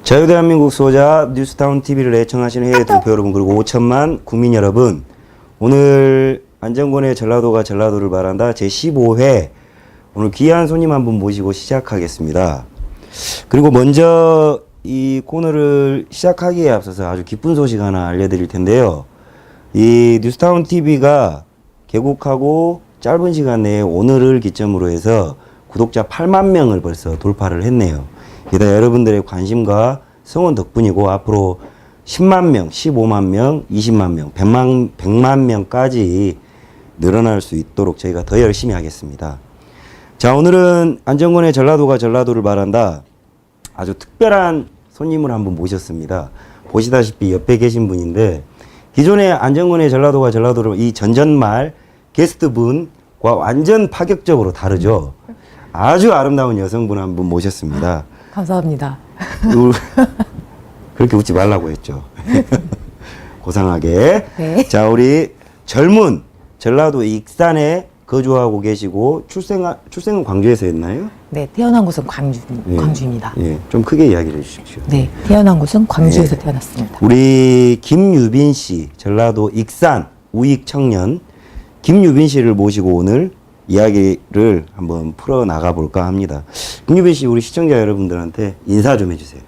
자유 대한민국 소자 뉴스타운 TV를 애청하시는 해외 동포 여러분 그리고 5천만 국민 여러분, 오늘 안정권의 전라도가 전라도를 바란다 제15회 오늘 귀한 손님 한 분 모시고 시작하겠습니다. 그리고 먼저 이 코너를 시작하기에 앞서서 아주 기쁜 소식 하나 알려드릴 텐데요. 이 뉴스타운 TV가 개국하고 짧은 시간 내에 오늘을 기점으로 해서 구독자 8만 명을 벌써 돌파를 했네요. 게다가 여러분들의 관심과 성원 덕분이고 앞으로 10만 명, 15만 명, 20만 명, 100만 명까지 늘어날 수 있도록 저희가 더 열심히 하겠습니다. 자, 오늘은 안정권의 전라도가 전라도를 바란다 아주 특별한 손님을 한분 모셨습니다. 보시다시피 옆에 계신 분인데 기존의 안정권의 전라도가 전라도를 이 전전말 게스트분과 완전 파격적으로 다르죠. 아주 아름다운 여성분 한 분 모셨습니다. 감사합니다. 그렇게 웃지 말라고 했죠. 고상하게. 네. 자, 우리 젊은 전라도 익산에 거주하고 계시고 출생은 광주에서 했나요? 네, 태어난 곳은 광주입니다. 예, 좀 크게 이야기를 해주십시오. 네, 태어난 곳은 광주에서 태어났습니다. 우리 김유빈 씨, 전라도 익산 우익 청년 김유빈 씨를 모시고 오늘 이야기를 한번 풀어 나가 볼까 합니다. 김유빈 씨, 우리 시청자 여러분들한테 인사 좀 해주세요.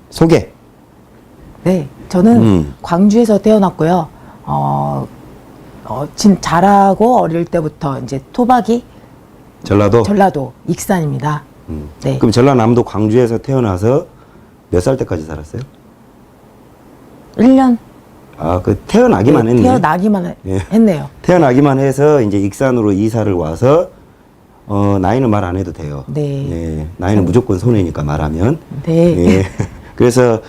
소개. 네, 저는 광주에서 태어났고요. 자라고 어릴 때부터 이제 토박이 전라도 익산입니다. 네. 그럼 전라남도 광주에서 태어나서 몇 살 때까지 살았어요? 1년. 아, 그 태어나기만 네, 했네. 태어나기만 예. 했네요. 태어나기만 해서 이제 익산으로 이사를 와서 나이는 말 안 해도 돼요. 네. 예, 나이는 무조건 손해니까 말하면. 네. 예. 그래서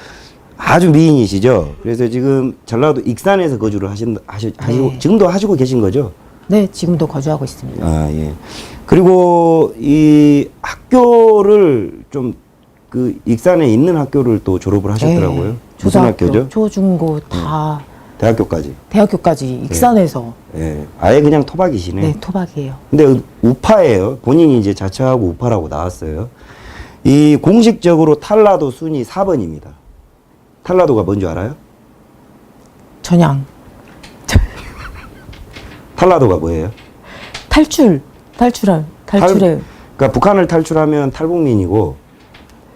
아주 미인이시죠. 그래서 지금 전라도 익산에서 거주를 하시고 네. 지금도 하시고 계신 거죠? 네, 지금도 거주하고 있습니다. 아, 예. 그리고 이 학교를 좀 그 익산에 있는 학교를 또 졸업을 하셨더라고요. 네. 무슨 학교죠? 초중고 다 대학교까지. 대학교까지 익산에서. 예. 아예 그냥 토박이시네. 네, 토박이에요. 근데 우파예요. 본인이 이제 자처하고 우파라고 나왔어요. 이 공식적으로 탈라도 순위 4번입니다. 탈라도가 뭔지 알아요? 전향. 탈라도가 뭐예요? 탈출해. 그러니까 북한을 탈출하면 탈북민이고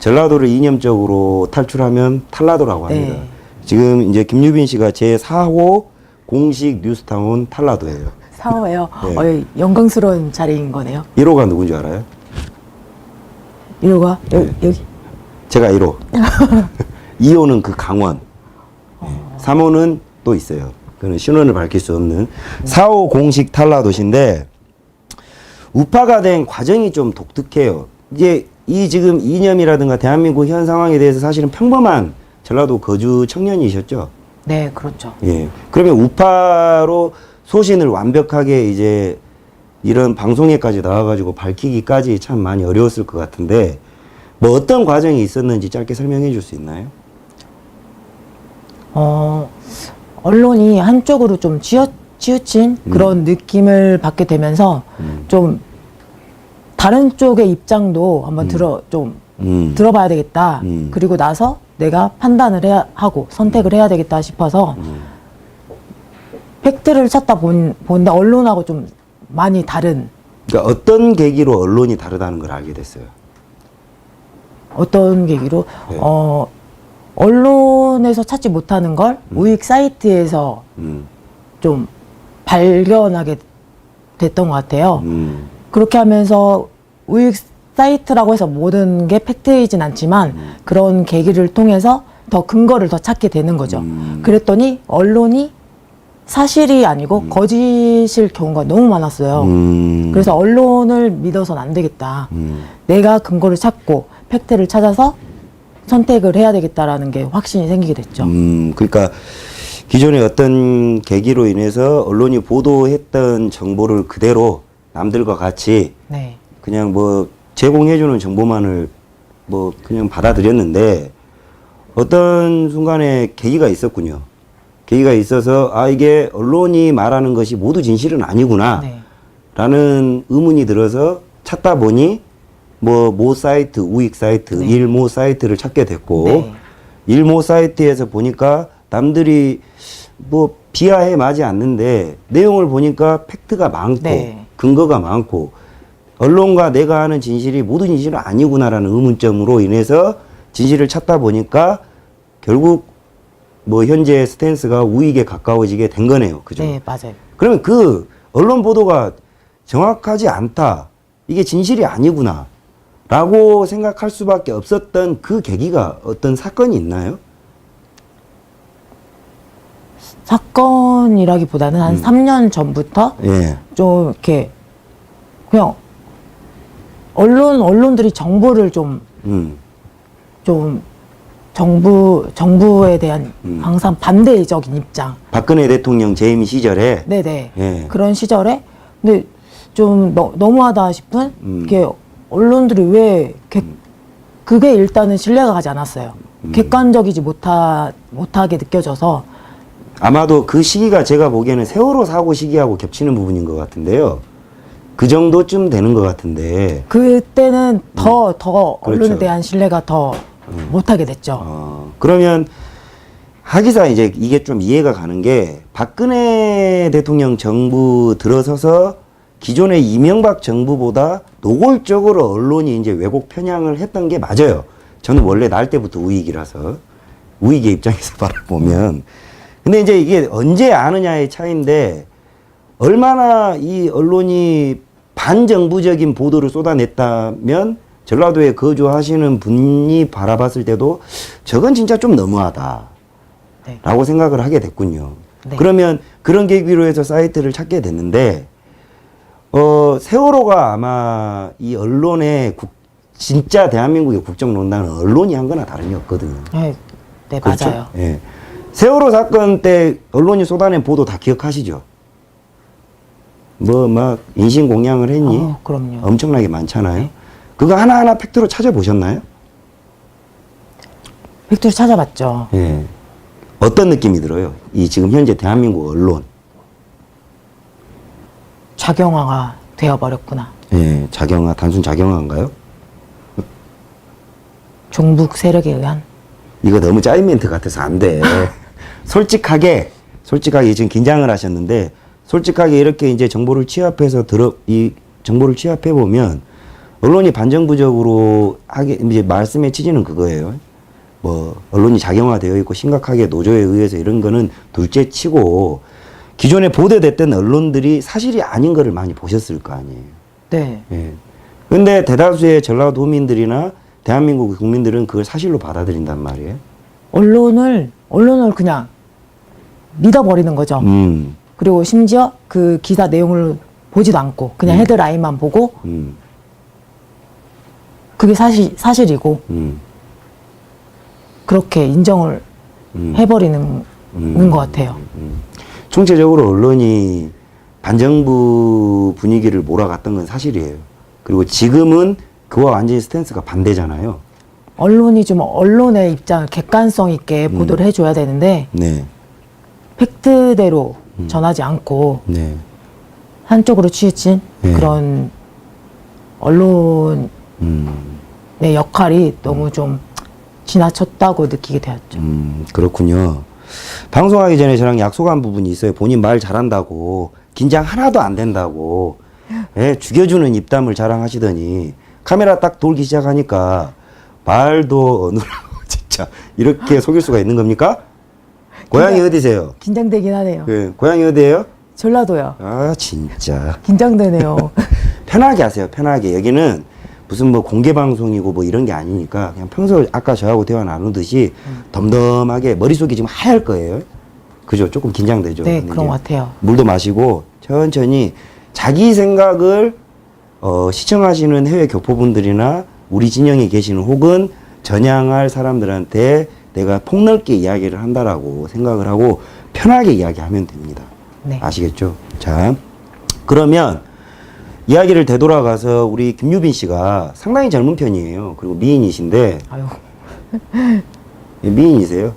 전라도를 이념적으로 탈출하면 탈라도라고 합니다. 네. 지금 이제 김유빈 씨가 제 4호 공식 뉴스타운 탈라도예요. 사오예요. 네. 영광스러운 자리인 거네요. 1호가 누군지 알아요? 1호가 네. 여기. 제가 1호. 2호는 그 강원. 3호는 또 있어요. 그는 신원을 밝힐 수 없는 4호 공식 탈라도신데 우파가 된 과정이 좀 독특해요. 이제 이 지금 이념이라든가 대한민국 현 상황에 대해서 사실은 평범한 전라도 거주 청년이셨죠? 네, 그렇죠. 예. 그러면 우파로 소신을 완벽하게 이제 이런 방송에까지 나와가지고 밝히기까지 참 많이 어려웠을 것 같은데 뭐 어떤 과정이 있었는지 짧게 설명해 줄 수 있나요? 언론이 한쪽으로 좀 치우친 그런 느낌을 받게 되면서 좀 다른 쪽의 입장도 한번 들어봐야 되겠다. 그리고 나서 내가 판단을 해야 하고 선택을 해야 되겠다 싶어서 팩트를 찾다 보는데 언론하고 좀 많이 다른. 그러니까 어떤 계기로 언론이 다르다는 걸 알게 됐어요? 어떤 계기로? 네. 언론에서 찾지 못하는 걸 우익 사이트에서 좀 발견하게 됐던 것 같아요. 그렇게 하면서 우익 사이트라고 해서 모든 게 팩트이진 않지만 그런 계기를 통해서 더 근거를 더 찾게 되는 거죠. 그랬더니 언론이 사실이 아니고 거짓일 경우가 너무 많았어요. 그래서 언론을 믿어서는 안 되겠다. 내가 근거를 찾고 팩트를 찾아서 선택을 해야 되겠다라는 게 확신이 생기게 됐죠. 그러니까 기존에 어떤 계기로 인해서 언론이 보도했던 정보를 그대로 남들과 같이 네. 그냥 뭐 제공해주는 정보만을 뭐 그냥 받아들였는데 어떤 순간에 계기가 있었군요. 계기가 있어서 아 이게 언론이 말하는 것이 모두 진실은 아니구나 네. 라는 의문이 들어서 찾다 보니 뭐 모 사이트, 우익 사이트, 네. 일모 사이트를 찾게 됐고 네. 일모 사이트에서 보니까 남들이 뭐 비하해 마지 않는데 내용을 보니까 팩트가 많고 네. 근거가 많고 언론과 내가 아는 진실이 모든 진실은 아니구나라는 의문점으로 인해서 진실을 찾다 보니까 결국 뭐 현재 스탠스가 우익에 가까워지게 된 거네요. 그죠? 네, 맞아요. 그러면 그 언론 보도가 정확하지 않다. 이게 진실이 아니구나. 라고 생각할 수밖에 없었던 그 계기가 어떤 사건이 있나요? 사건이라기보다는 한 3년 전부터 예. 좀 이렇게 그냥 언론들이 정보를 좀 음. 정부에 대한 항상 반대적인 입장. 박근혜 대통령 재임 시절에 네네. 예. 그런 시절에 근데 좀 너무하다 싶은 게 언론들이 왜 그게 일단은 신뢰가 가지 않았어요. 객관적이지 못하게 느껴져서 아마도 그 시기가 제가 보기에는 세월호 사고 시기하고 겹치는 부분인 것 같은데요. 그 정도쯤 되는 것 같은데. 그때는 더 언론에 그렇죠. 대한 신뢰가 더 못하게 됐죠. 그러면 하기사 이제 이게 좀 이해가 가는 게 박근혜 대통령 정부 들어서서 기존의 이명박 정부보다 노골적으로 언론이 이제 왜곡 편향을 했던 게 맞아요. 저는 원래 날 때부터 우익이라서 우익의 입장에서 바라보면 근데 이제 이게 언제 아느냐의 차이인데 얼마나 이 언론이 반정부적인 보도를 쏟아냈다면 전라도에 거주하시는 분이 바라봤을 때도 저건 진짜 좀 너무하다. 네. 라고 생각을 하게 됐군요. 네. 그러면 그런 계기로 해서 사이트를 찾게 됐는데, 세월호가 아마 이 언론의 진짜 대한민국의 국정농단은 언론이 한 거나 다름이 없거든요. 네, 네 그렇죠? 맞아요. 예. 세월호 사건 때 언론이 쏟아낸 보도 다 기억하시죠? 뭐, 막, 인신공양을 했니? 그럼요. 엄청나게 많잖아요. 그거 하나하나 팩트로 찾아보셨나요? 팩트를 찾아봤죠. 예. 어떤 느낌이 들어요? 이 지금 현재 대한민국 언론. 작용화가 되어버렸구나. 예, 단순 작용화인가요? 종북 세력에 의한. 이거 너무 짜인 멘트 같아서 안 돼. 솔직하게 지금 긴장을 하셨는데, 솔직하게 이렇게 이제 정보를 취합해서 이 정보를 취합해 보면, 언론이 반정부적으로 이제 말씀의 취지는 그거예요. 뭐, 언론이 작용화되어 있고 심각하게 노조에 의해서 이런 거는 둘째 치고, 기존에 보도됐던 언론들이 사실이 아닌 거를 많이 보셨을 거 아니에요. 네. 예. 근데 대다수의 전라도민들이나 대한민국 국민들은 그걸 사실로 받아들인단 말이에요. 언론을 그냥 믿어버리는 거죠. 그리고 심지어 그 기사 내용을 보지도 않고 그냥 헤드라인만 보고 그게 사실이고 그렇게 인정을 해버리는 것 같아요. 총체적으로 언론이 반정부 분위기를 몰아갔던 건 사실이에요. 그리고 지금은 그와 완전히 스탠스가 반대잖아요. 언론이 좀 언론의 입장을 객관성 있게 보도를 해줘야 되는데 네. 팩트대로 전하지 않고 네. 한쪽으로 치우친 네. 그런 언론의 역할이 너무 좀 지나쳤다고 느끼게 되었죠. 그렇군요. 방송하기 전에 저랑 약속한 부분이 있어요. 본인 말 잘한다고, 긴장 하나도 안 된다고, 예, 죽여주는 입담을 자랑하시더니, 카메라 딱 돌기 시작하니까, 말도 어눌하고, 진짜, 이렇게 속일 수가 있는 겁니까? 고향이 어디세요? 긴장되긴 하네요. 그, 고향이 어디예요? 전라도요. 아, 진짜. 긴장되네요. 편하게 하세요, 편하게. 여기는 무슨 뭐 공개 방송이고 뭐 이런 게 아니니까 그냥 평소 아까 저하고 대화 나누듯이 덤덤하게 머릿속이 지금 하얄 거예요. 그죠? 조금 긴장되죠. 네, 근데 그런 이제 것 같아요. 물도 마시고 천천히 자기 생각을 시청하시는 해외 교포분들이나 우리 진영에 계시는 혹은 전향할 사람들한테 내가 폭넓게 이야기를 한다라고 생각을 하고 편하게 이야기하면 됩니다. 네. 아시겠죠? 자, 그러면 이야기를 되돌아가서 우리 김유빈 씨가 상당히 젊은 편이에요. 그리고 미인이신데, 아유. 예, 미인이세요.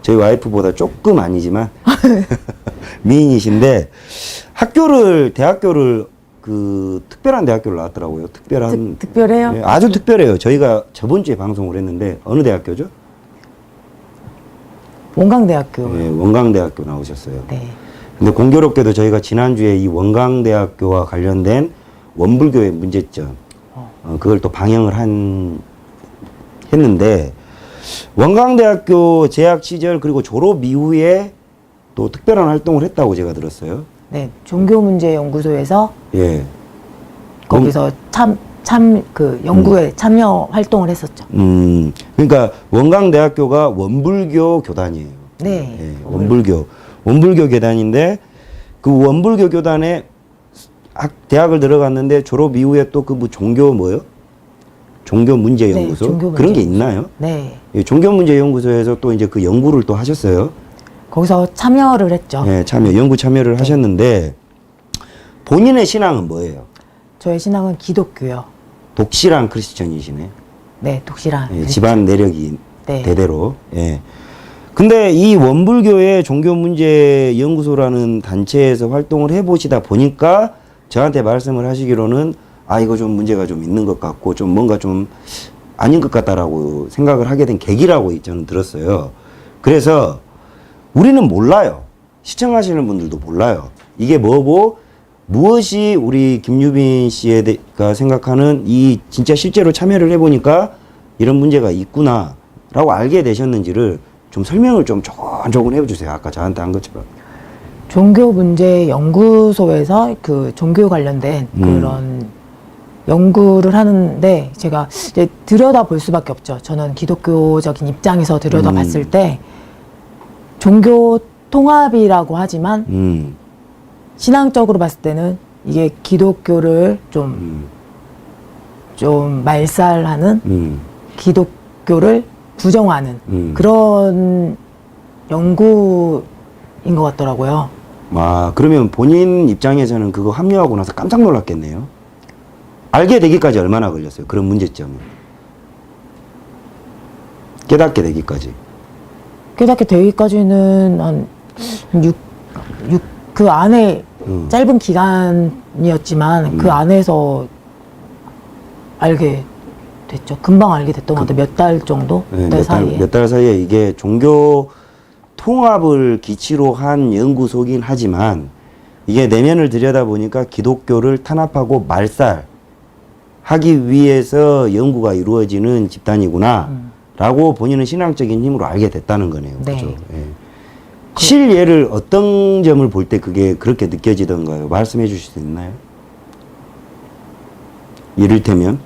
저희 와이프보다 조금 아니지만, 미인이신데, 대학교를, 특별한 대학교를 나왔더라고요. 특별해요? 예, 아주 특별해요. 저희가 저번 주에 방송을 했는데, 어느 대학교죠? 원광대학교. 예, 원광대학교 나오셨어요. 네. 근데 공교롭게도 저희가 지난주에 이 원광대학교와 관련된 원불교의 문제점, 그걸 또 방영을 했는데, 원광대학교 재학 시절 그리고 졸업 이후에 또 특별한 활동을 했다고 제가 들었어요. 네. 종교문제연구소에서 예. 거기서 그 연구에 참여 활동을 했었죠. 그러니까 원광대학교가 원불교 교단이에요. 네. 예, 원불교 교단인데 그 원불교 교단에 대학을 들어갔는데 졸업 이후에 또 그 뭐 종교 뭐요? 종교문제연구소? 네, 종교문제연구소. 그런 게 있나요? 네. 예, 종교문제연구소에서 또 이제 그 연구를 또 하셨어요. 거기서 참여를 했죠. 예, 연구 참여를 하셨는데 본인의 신앙은 뭐예요? 저의 신앙은 기독교요. 독실한 크리스천이시네. 네, 독실한. 예, 집안 내력이 네. 대대로. 예. 근데 이 원불교의 종교문제연구소라는 단체에서 활동을 해보시다 보니까 저한테 말씀을 하시기로는 이거 좀 문제가 좀 있는 것 같고 좀 뭔가 좀 아닌 것 같다라고 생각을 하게 된 계기라고 저는 들었어요. 그래서 우리는 몰라요. 시청하시는 분들도 몰라요. 이게 뭐고 무엇이 우리 김유빈 씨가 생각하는 이 진짜 실제로 참여를 해보니까 이런 문제가 있구나 라고 알게 되셨는지를 좀 설명을 좀 조금 해주세요. 아까 저한테 한 것처럼. 종교문제연구소에서 그 종교 관련된 그런 연구를 하는데 제가 이제 들여다볼 수밖에 없죠. 저는 기독교적인 입장에서 들여다봤을 때 종교 통합이라고 하지만 신앙적으로 봤을 때는 이게 기독교를 좀 말살하는 기독교를 부정하는 그런 연구인 것 같더라고요. 그러면 본인 입장에서는 그거 합류하고 나서 깜짝 놀랐겠네요. 알게 되기까지 얼마나 걸렸어요? 그런 문제점을. 깨닫게 되기까지. 깨닫게 되기까지는 한 그 안에 짧은 기간이었지만 그 안에서 알게 됐죠. 금방 알게 됐던 것 같아요. 몇 달 정도? 네, 몇 달 사이에. 몇 달 사이에 이게 종교 통합을 기치로 한 연구소긴 하지만 이게 내면을 들여다보니까 기독교를 탄압하고 말살하기 위해서 연구가 이루어지는 집단이구나 라고 본인은 신앙적인 힘으로 알게 됐다는 거네요. 네. 그죠? 예. 실예를 어떤 점을 볼 때 그게 그렇게 느껴지던가요? 말씀해 주실 수 있나요? 이를테면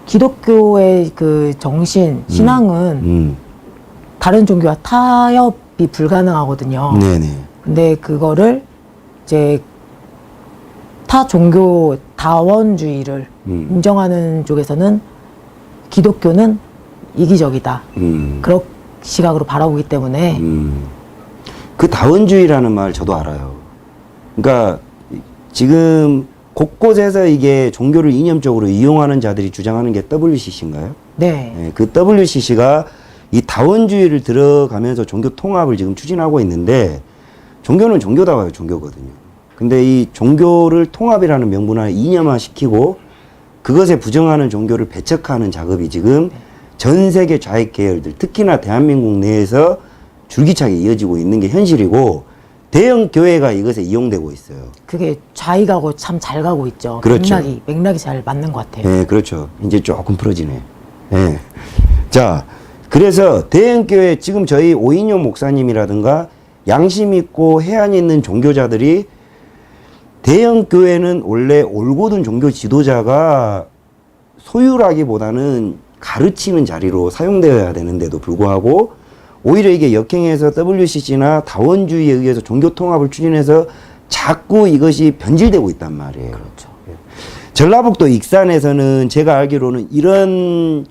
기독교의 그 정신, 신앙은 다른 종교와 타협이 불가능하거든요. 네네. 근데 그거를 이제 타 종교 다원주의를 인정하는 쪽에서는 기독교는 이기적이다. 그런 시각으로 바라보기 때문에 그 다원주의라는 말 저도 알아요. 그러니까 지금 곳곳에서 이게 종교를 이념적으로 이용하는 자들이 주장하는 게 WCC인가요? 네. 네, 그 WCC가 이 다원주의를 들어가면서 종교 통합을 지금 추진하고 있는데 종교는 종교다워요, 종교거든요. 근데 이 종교를 통합이라는 명분을 이념화 시키고 그것에 부정하는 종교를 배척하는 작업이 지금 전 세계 좌익 계열들, 특히나 대한민국 내에서 줄기차게 이어지고 있는 게 현실이고 대형 교회가 이것에 이용되고 있어요. 그게 좌익하고 참 잘 가고 있죠. 그렇죠. 맥락이 잘 맞는 것 같아요. 네, 그렇죠. 이제 조금 풀어지네. 네. 자, 그래서 대형 교회 지금 저희 오인용 목사님이라든가 양심 있고 해안 있는 종교자들이 대형 교회는 원래 올곧은 종교 지도자가 소유라기보다는 가르치는 자리로 사용되어야 되는데도 불구하고 오히려 이게 역행해서 WCC나 다원주의에 의해서 종교 통합을 추진해서 자꾸 이것이 변질되고 있단 말이에요. 그렇죠. 전라북도 익산에서는 제가 알기로는 이런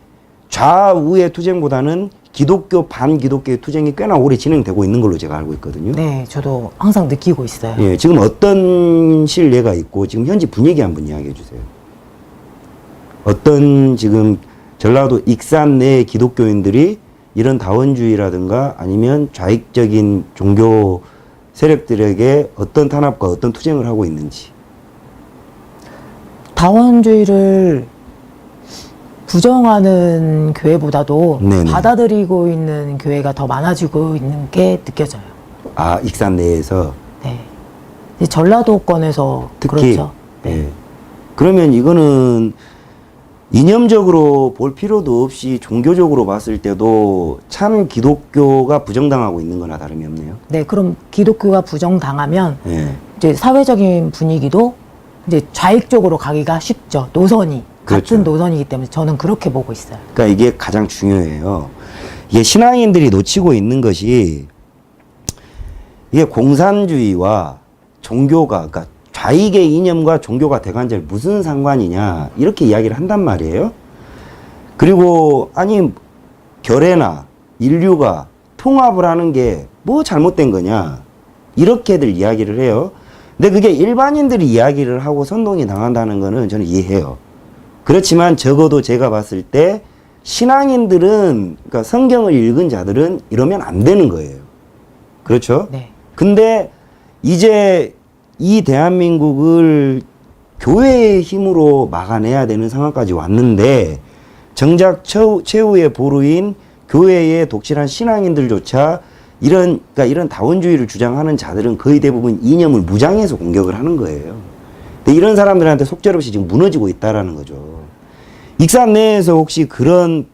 좌우의 투쟁보다는 기독교 반기독교의 투쟁이 꽤나 오래 진행되고 있는 걸로 제가 알고 있거든요. 네, 저도 항상 느끼고 있어요. 예, 지금 어떤 실례가 있고 지금 현지 분위기 한번 이야기해 주세요. 어떤 지금 전라도 익산 내 기독교인들이 이런 다원주의라든가 아니면 좌익적인 종교 세력들에게 어떤 탄압과 어떤 투쟁을 하고 있는지. 다원주의를 부정하는 교회보다도 네네. 받아들이고 있는 교회가 더 많아지고 있는 게 느껴져요. 아, 익산 내에서 네. 이제 전라도권에서 특히 그렇죠. 예. 그러면 이거는 이념적으로 볼 필요도 없이 종교적으로 봤을 때도 참 기독교가 부정당하고 있는 거나 다름이 없네요. 네, 그럼 기독교가 부정당하면 예. 이제 사회적인 분위기도 이제 좌익 쪽으로 가기가 쉽죠. 노선이 그렇죠. 같은 노선이기 때문에 저는 그렇게 보고 있어요. 그러니까 이게 가장 중요해요. 이게 신앙인들이 놓치고 있는 것이 이게 공산주의와 종교가, 그러니까 좌익의 이념과 종교가 대관절 무슨 상관이냐 이렇게 이야기를 한단 말이에요. 그리고 아니 결례나 인류가 통합을 하는 게 뭐 잘못된 거냐 이렇게들 이야기를 해요. 근데 그게 일반인들이 이야기를 하고 선동이 당한다는 거는 저는 이해해요. 그렇지만 적어도 제가 봤을 때 신앙인들은, 그러니까 성경을 읽은 자들은 이러면 안 되는 거예요. 그렇죠? 네. 근데 이제 이 대한민국을 교회의 힘으로 막아내야 되는 상황까지 왔는데 정작 최후의 보루인 교회의 독실한 신앙인들조차 그러니까 이런 다원주의를 주장하는 자들은 거의 대부분 이념을 무장해서 공격을 하는 거예요. 근데 이런 사람들한테 속절없이 지금 무너지고 있다라는 거죠. 익산 내에서 혹시 그런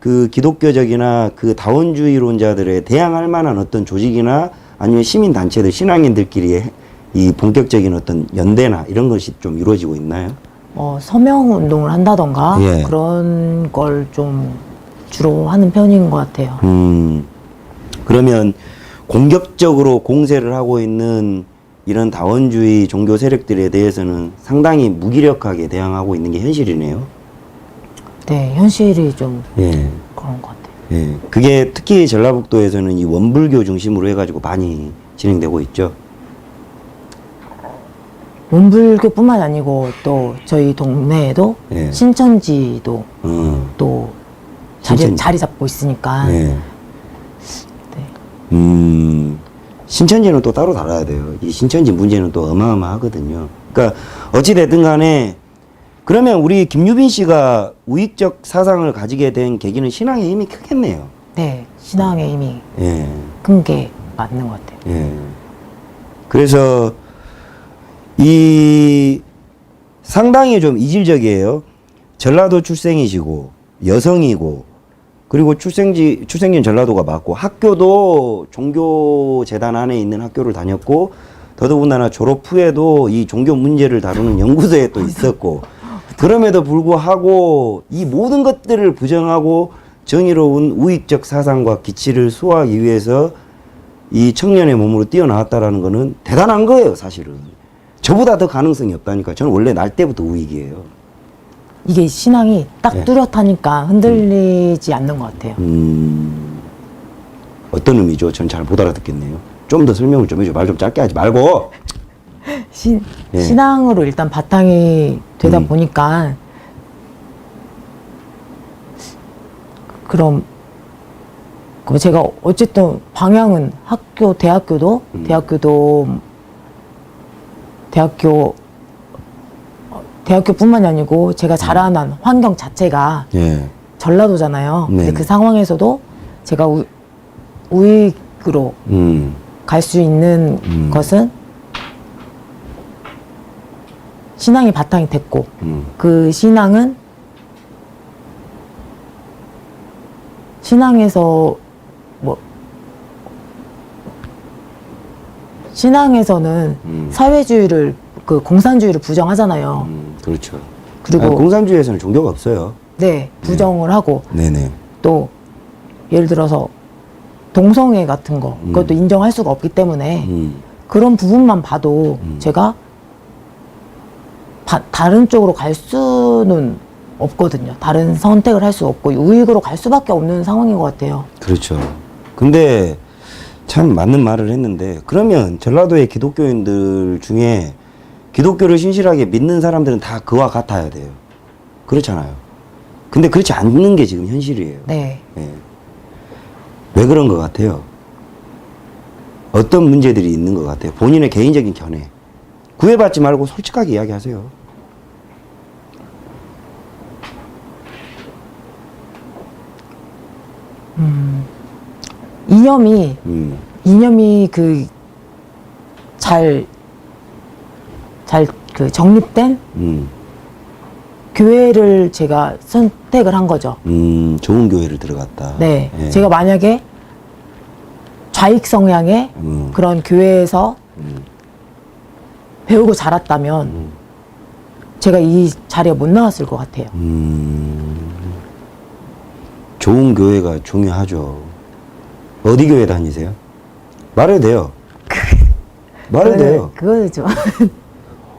그 기독교적이나 그 다원주의론자들에 대항할 만한 어떤 조직이나 아니면 시민단체들, 신앙인들끼리의 이 본격적인 어떤 연대나 이런 것이 좀 이루어지고 있나요? 서명 운동을 한다던가 예. 그런 걸 좀 주로 하는 편인 것 같아요. 그러면 공격적으로 공세를 하고 있는 이런 다원주의 종교 세력들에 대해서는 상당히 무기력하게 대항하고 있는 게 현실이네요. 네, 현실이 좀 예. 그런 것 같아요. 예. 그게 특히 전라북도에서는 이 원불교 중심으로 해가지고 많이 진행되고 있죠. 원불교뿐만 아니고 또 저희 동네에도 예. 신천지도 또 신천지. 자리 잡고 있으니까 예. 네. 신천지는 또 따로 다뤄야 돼요. 이 신천지 문제는 또 어마어마하거든요. 그러니까 어찌됐든 간에 그러면 우리 김유빈 씨가 우익적 사상을 가지게 된 계기는 신앙의 힘이 크겠네요. 네, 신앙의 힘이 예. 큰 게 맞는 것 같아요. 예. 그래서 이 상당히 좀 이질적이에요. 전라도 출생이시고 여성이고 그리고 출생지는 전라도가 맞고 학교도 종교재단 안에 있는 학교를 다녔고 더더군다나 졸업 후에도 이 종교 문제를 다루는 연구소에 또 있었고 그럼에도 불구하고 이 모든 것들을 부정하고 정의로운 우익적 사상과 기치를 수호하기 위해서 이 청년의 몸으로 뛰어나왔다라는 거는 대단한 거예요, 사실은. 저보다 더 가능성이 없다니까. 저는 원래 날 때부터 우익이에요. 이게 신앙이 딱 네. 뚜렷하니까 흔들리지 않는 것 같아요. 어떤 의미죠? 전 잘 못 알아듣겠네요. 좀 더 설명을 좀 해줘. 말 좀 짧게 하지 말고. 예. 신앙으로 일단 바탕이 되다 보니까 그럼 제가 어쨌든 방향은 대학교뿐만이 아니고 제가 자라난 환경 자체가 예. 전라도잖아요. 네. 근데 그 상황에서도 제가 우익으로 갈 수 있는 것은 신앙이 바탕이 됐고 그 신앙에서는 사회주의를 그 공산주의를 부정하잖아요. 그렇죠. 그리고 공산주의에서는 종교가 없어요. 네, 부정을 하고 네네. 또 예를 들어서 동성애 같은 거 그것도 인정할 수가 없기 때문에 그런 부분만 봐도 제가 다른 쪽으로 갈 수는 없거든요. 다른 선택을 할 수 없고 우익으로 갈 수밖에 없는 상황인 것 같아요. 그렇죠. 근데 참 맞는 말을 했는데 그러면 전라도의 기독교인들 중에 기독교를 신실하게 믿는 사람들은 다 그와 같아야 돼요. 그렇잖아요. 근데 그렇지 않는 게 지금 현실이에요. 네. 예. 왜 그런 것 같아요? 어떤 문제들이 있는 것 같아요? 본인의 개인적인 견해. 구애받지 말고 솔직하게 이야기하세요. 이념이 그 그 정립된 교회를 제가 선택을 한 거죠. 좋은 교회를 들어갔다. 네. 예. 제가 만약에 좌익 성향의 그런 교회에서 배우고 자랐다면 제가 이 자리에 못 나왔을 것 같아요. 좋은 교회가 중요하죠. 어디 교회 다니세요? 말해도 돼요. 말해도 돼요. 그거는 좀.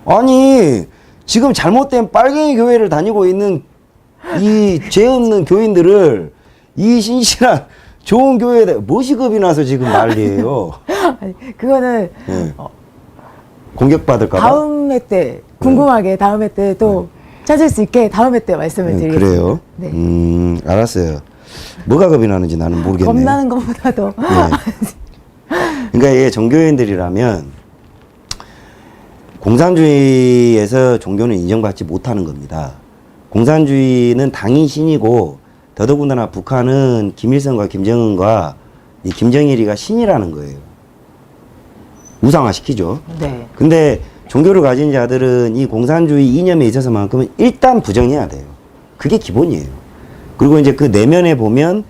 아니, 지금 잘못된 빨갱이 교회를 다니고 있는 이 죄 없는 교인들을 이 신실한 좋은 교회에 뭐시급이 나서 지금 난리예요. 아니, 그거는 네. 공격받을까봐? 다음 회 때 궁금하게 다음 회 때 또 찾을 수 있게 다음 회 때 말씀을 드리겠습니다. 그래요? 네. 알았어요. 뭐가 겁이 나는지 나는 모르겠네요. 겁나는 것보다도. 네. 그러니까 이게 종교인들이라면 공산주의에서 종교는 인정받지 못하는 겁니다. 공산주의는 당이 신이고 더더군다나 북한은 김일성과 김정은과 이 김정일이가 신이라는 거예요. 우상화시키죠. 네. 근데 종교를 가진 자들은 이 공산주의 이념에 있어서만큼은 일단 부정해야 돼요. 그게 기본이에요. 그리고 이제 그 내면에 보면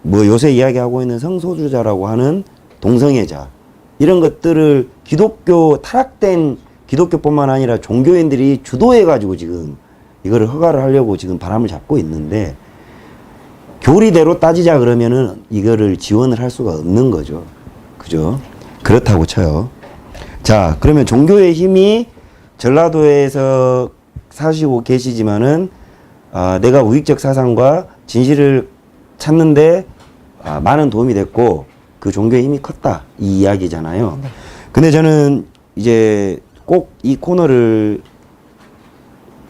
뭐 요새 이야기하고 있는 성소수자라고 하는 동성애자 이런 것들을 기독교 타락된 기독교뿐만 아니라 종교인들이 주도해가지고 지금 이거를 허가를 하려고 지금 바람을 잡고 있는데 교리대로 따지자 그러면은 이거를 지원을 할 수가 없는 거죠. 그죠? 그렇다고 쳐요. 자, 그러면 종교의 힘이 전라도에서 사시고 계시지만은 내가 우익적 사상과 진실을 찾는데 많은 도움이 됐고 그 종교의 힘이 컸다 이 이야기잖아요. 네. 근데 저는 이제 꼭 이 코너를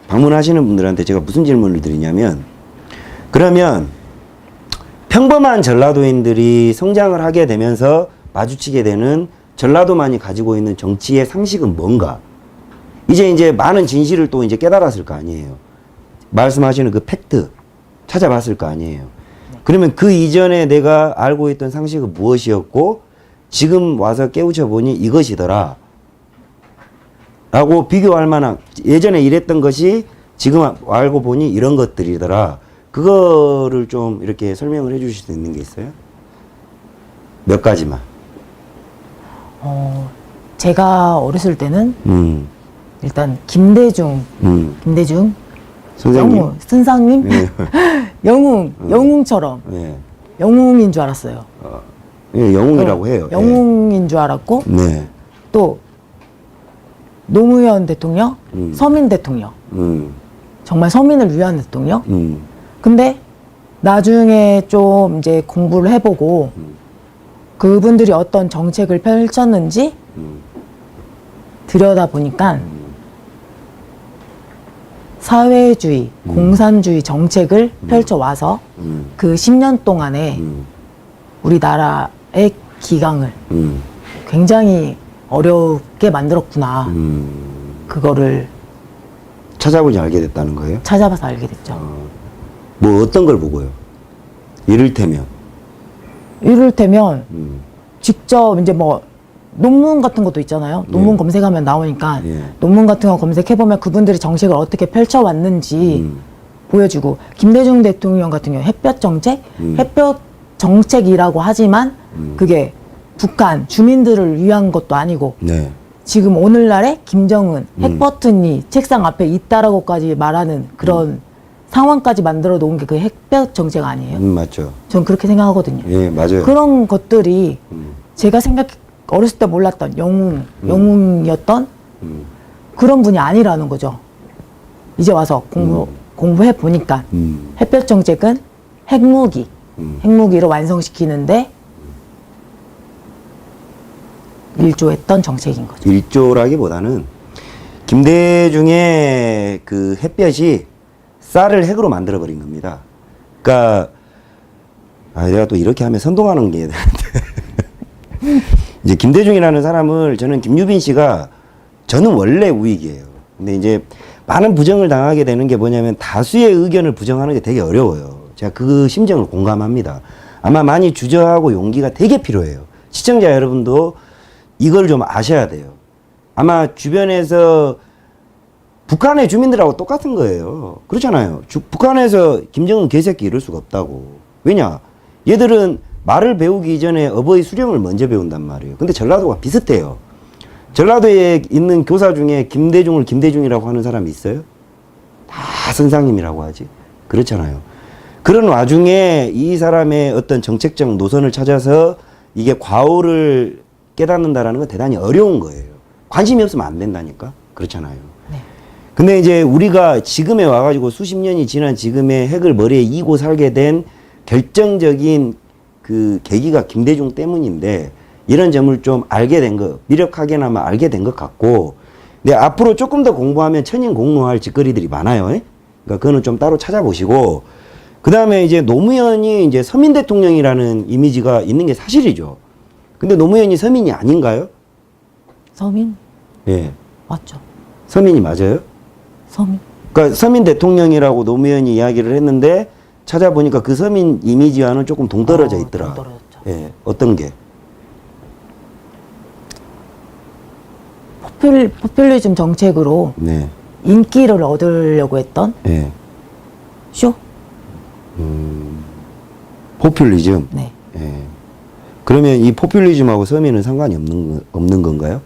방문하시는 분들한테 제가 무슨 질문을 드리냐면 그러면 평범한 전라도인들이 성장을 하게 되면서 마주치게 되는 전라도만이 가지고 있는 정치의 상식은 뭔가? 이제 많은 진실을 또 이제 깨달았을 거 아니에요. 말씀하시는 그 팩트 찾아봤을 거 아니에요. 그러면 그 이전에 내가 알고 있던 상식은 무엇이었고 지금 와서 깨우쳐 보니 이것이더라. 라고 비교할 만한 예전에 이랬던 것이 지금 알고 보니 이런 것들이더라. 그거를 좀 이렇게 설명을 해 주실 수 있는 게 있어요? 몇 가지만. 제가 어렸을 때는 일단 김대중 선생님. 영웅, 선상님 네. 영웅처럼 네. 영웅인 줄 알았어요. 예, 영웅이라고 해요. 영웅인 줄 알았고 네. 또 노무현 대통령, 서민 대통령, 정말 서민을 위한 대통령. 근데 나중에 좀 이제 공부를 해보고 그분들이 어떤 정책을 펼쳤는지 들여다보니까 사회주의, 공산주의 정책을 펼쳐와서 그 10년 동안에 우리나라의 기강을 굉장히 어렵게 만들었구나. 그거를 찾아보니 알게 됐다는 거예요? 찾아봐서 알게 됐죠. 뭐 어떤 걸 보고요? 이를테면. 직접 이제 뭐 논문 같은 것도 있잖아요. 논문 검색하면 나오니까 논문 같은 거 검색해보면 그분들이 정책을 어떻게 펼쳐왔는지 보여주고 김대중 대통령 같은 경우 햇볕 정책? 햇볕 정책이라고 하지만 그게 북한 주민들을 위한 것도 아니고 네. 지금 오늘날의 김정은 핵버튼이 책상 앞에 있다라고까지 말하는 그런 상황까지 만들어 놓은 게 그 햇볕 정책 아니에요? 맞죠. 전 그렇게 생각하거든요. 예, 맞아요. 그런 것들이 제가 어렸을 때 몰랐던 영웅이었던 그런 분이 아니라는 거죠. 이제 와서 공부해 보니까 햇볕 정책은 핵무기로 완성시키는데 일조했던 정책인 거죠. 일조라기보다는 김대중의 그 햇볕이 쌀을 핵으로 만들어버린 겁니다. 그러니까 내가 또 이렇게 하면 선동하는 게 되는데 이제 김대중이라는 사람을 저는 김유빈 씨가 저는 원래 우익이에요. 근데 이제 많은 부정을 당하게 되는 게 뭐냐면 다수의 의견을 부정하는 게 되게 어려워요. 제가 그 심정을 공감합니다. 아마 많이 주저하고 용기가 되게 필요해요. 시청자 여러분도 이걸 좀 아셔야 돼요. 아마 주변에서 북한의 주민들하고 똑같은 거예요. 그렇잖아요. 북한에서 김정은 개새끼 이럴 수가 없다고. 왜냐? 얘들은 말을 배우기 전에 어버이 수령을 먼저 배운단 말이에요. 근데 전라도가 비슷해요. 전라도에 있는 교사 중에 김대중을 김대중이라고 하는 사람이 있어요? 다 선상님이라고 하지. 그렇잖아요. 그런 와중에 이 사람의 어떤 정책적 노선을 찾아서 이게 과오를 깨닫는다라는 건 대단히 어려운 거예요. 관심이 없으면 안 된다니까. 그렇잖아요. 네. 근데 이제 우리가 지금에 와가지고 수십 년이 지난 지금의 핵을 머리에 이고 살게 된 결정적인 그 계기가 김대중 때문인데 이런 점을 좀 알게 된 거, 미력하게나마 알게 된 것 같고, 근데 앞으로 조금 더 공부하면 천인공노할 짓거리들이 많아요. 그러니까 그거는 좀 따로 찾아보시고, 그 다음에 이제 노무현이 이제 서민 대통령이라는 이미지가 있는 게 사실이죠. 근데 노무현이 서민이 아닌가요? 서민? 예. 맞죠. 서민이 맞아요? 서민. 그러니까 서민 대통령이라고 노무현이 이야기를 했는데 찾아보니까 그 서민 이미지와는 조금 동떨어져 있더라. 동떨어졌죠. 예. 어떤 게? 포퓰리즘 정책으로 네. 인기를 얻으려고 했던 예. 쇼? 포퓰리즘. 네. 예. 그러면 이 포퓰리즘하고 서민은 상관이 없는 건가요?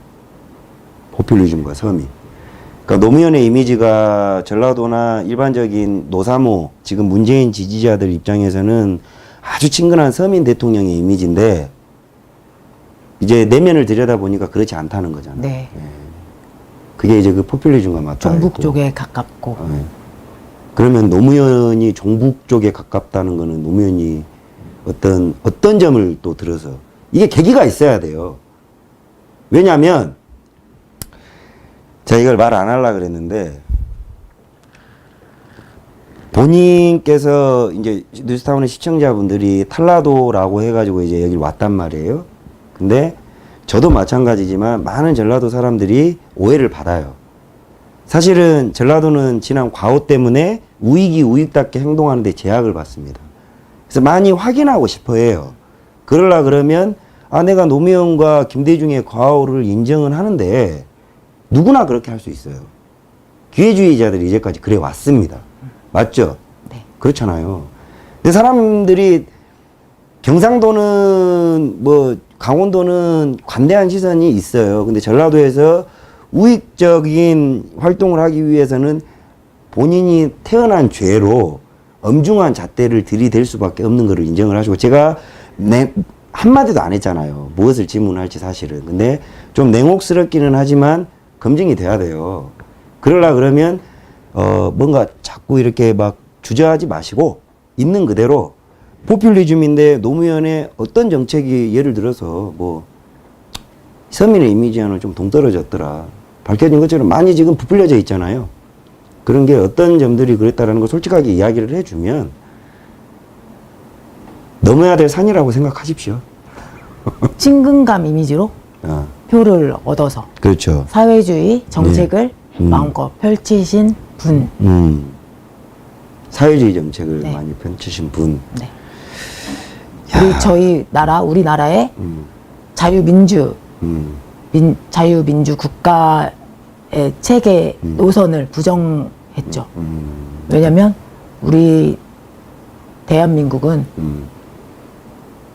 포퓰리즘과 서민. 그러니까 노무현의 이미지가 전라도나 일반적인 노사모, 지금 문재인 지지자들 입장에서는 아주 친근한 서민 대통령의 이미지인데, 이제 내면을 들여다보니까 그렇지 않다는 거잖아요. 네. 예. 그게 이제 그 포퓰리즘과 맞닿아 종북 있고. 쪽에 가깝고. 예. 그러면 노무현이 종북 쪽에 가깝다는 거는 노무현이 어떤 점을 또 들어서 이게 계기가 있어야 돼요. 왜냐하면 제가 이걸 말 안 하려고 그랬는데 본인께서 이제 뉴스타운의 시청자분들이 탈라도라고 해가지고 이제 여기 왔단 말이에요. 근데 저도 마찬가지지만 많은 전라도 사람들이 오해를 받아요. 사실은 전라도는 지난 과오 때문에 우익이 우익답게 행동하는데 제약을 받습니다. 그래서 많이 확인하고 싶어 해요. 그러려 그러면 내가 노무현과 김대중의 과오를 인정은 하는데 누구나 그렇게 할 수 있어요. 기회주의자들이 이제까지 그래 왔습니다. 맞죠? 네. 그렇잖아요. 근데 사람들이 경상도는 뭐 강원도는 관대한 시선이 있어요. 근데 전라도에서 우익적인 활동을 하기 위해서는 본인이 태어난 죄로 엄중한 잣대를 들이댈 수밖에 없는 것을 인정을 하시고, 제가 한마디도 안 했잖아요. 무엇을 질문할지 사실은. 근데 좀 냉혹스럽기는 하지만 검증이 돼야 돼요. 그러려 그러면 뭔가 자꾸 이렇게 막 주저하지 마시고 있는 그대로 포퓰리즘인데 노무현의 어떤 정책이 예를 들어서 뭐 서민의 이미지와는 좀 동떨어졌더라. 밝혀진 것처럼 많이 지금 부풀려져 있잖아요. 그런 게 어떤 점들이 그랬다라는 걸 솔직하게 이야기를 해주면 넘어야 될 산이라고 생각하십시오. 친근감 이미지로 표를 얻어서 그렇죠. 사회주의 정책을 마음껏 펼치신 분. 사회주의 정책을 네. 많이 펼치신 분. 네. 우리나라의 자유민주 국가의 체계 노선을 부정했죠. 왜냐면 우리 대한민국은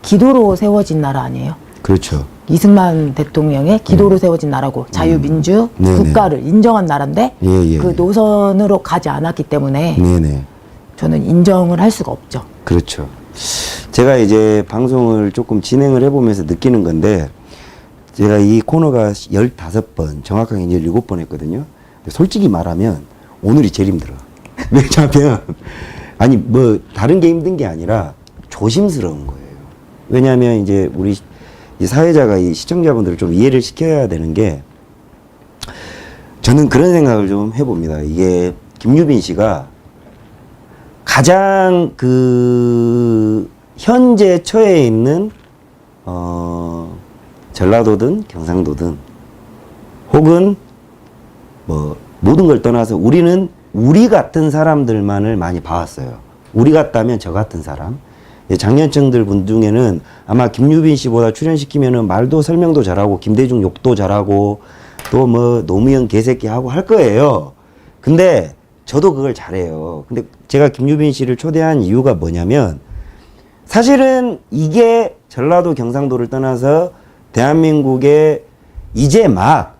기도로 세워진 나라 아니에요. 그렇죠. 이승만 대통령의 기도로 세워진 나라고 자유민주 네네. 국가를 인정한 나라인데 예. 그 노선으로 가지 않았기 때문에 네네. 저는 인정을 할 수가 없죠. 그렇죠. 제가 이제 방송을 조금 진행을 해보면서 느끼는 건데, 제가 이 코너가 15번, 정확하게 이제 7번 했거든요. 근데 솔직히 말하면 오늘이 제일 힘들어. 왜냐하면, 아니, 뭐, 다른 게 힘든 게 아니라 조심스러운 거예요. 왜냐하면 이제 우리 이 사회자가 이 시청자분들을 좀 이해를 시켜야 되는 게, 저는 그런 생각을 좀 해봅니다. 이게 김유빈 씨가 가장 현재 처해 있는 전라도든 경상도든 혹은 뭐 모든 걸 떠나서 우리는 우리 같은 사람들만을 많이 봐왔어요. 우리 같다면 저 같은 사람. 예, 장년층들 분 중에는 아마 김유빈 씨보다 출연시키면은 말도 설명도 잘하고 김대중 욕도 잘하고 또 뭐 노무현 개새끼 하고 할 거예요. 근데 저도 그걸 잘해요. 근데 제가 김유빈 씨를 초대한 이유가 뭐냐면 사실은 이게 전라도 경상도를 떠나서 대한민국에 이제 막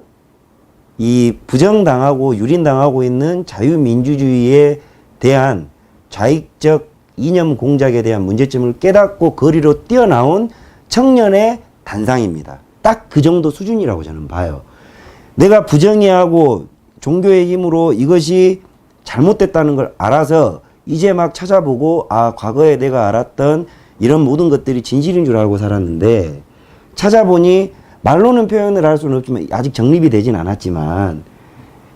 이 부정당하고 유린당하고 있는 자유민주주의에 대한 좌익적 이념 공작에 대한 문제점을 깨닫고 거리로 뛰어나온 청년의 단상입니다. 딱 그 정도 수준이라고 저는 봐요. 내가 부정의하고 종교의 힘으로 이것이 잘못됐다는 걸 알아서 이제 막 찾아보고 아 과거에 내가 알았던 이런 모든 것들이 진실인 줄 알고 살았는데 찾아보니 말로는 표현을 할 수는 없지만 아직 정립이 되진 않았지만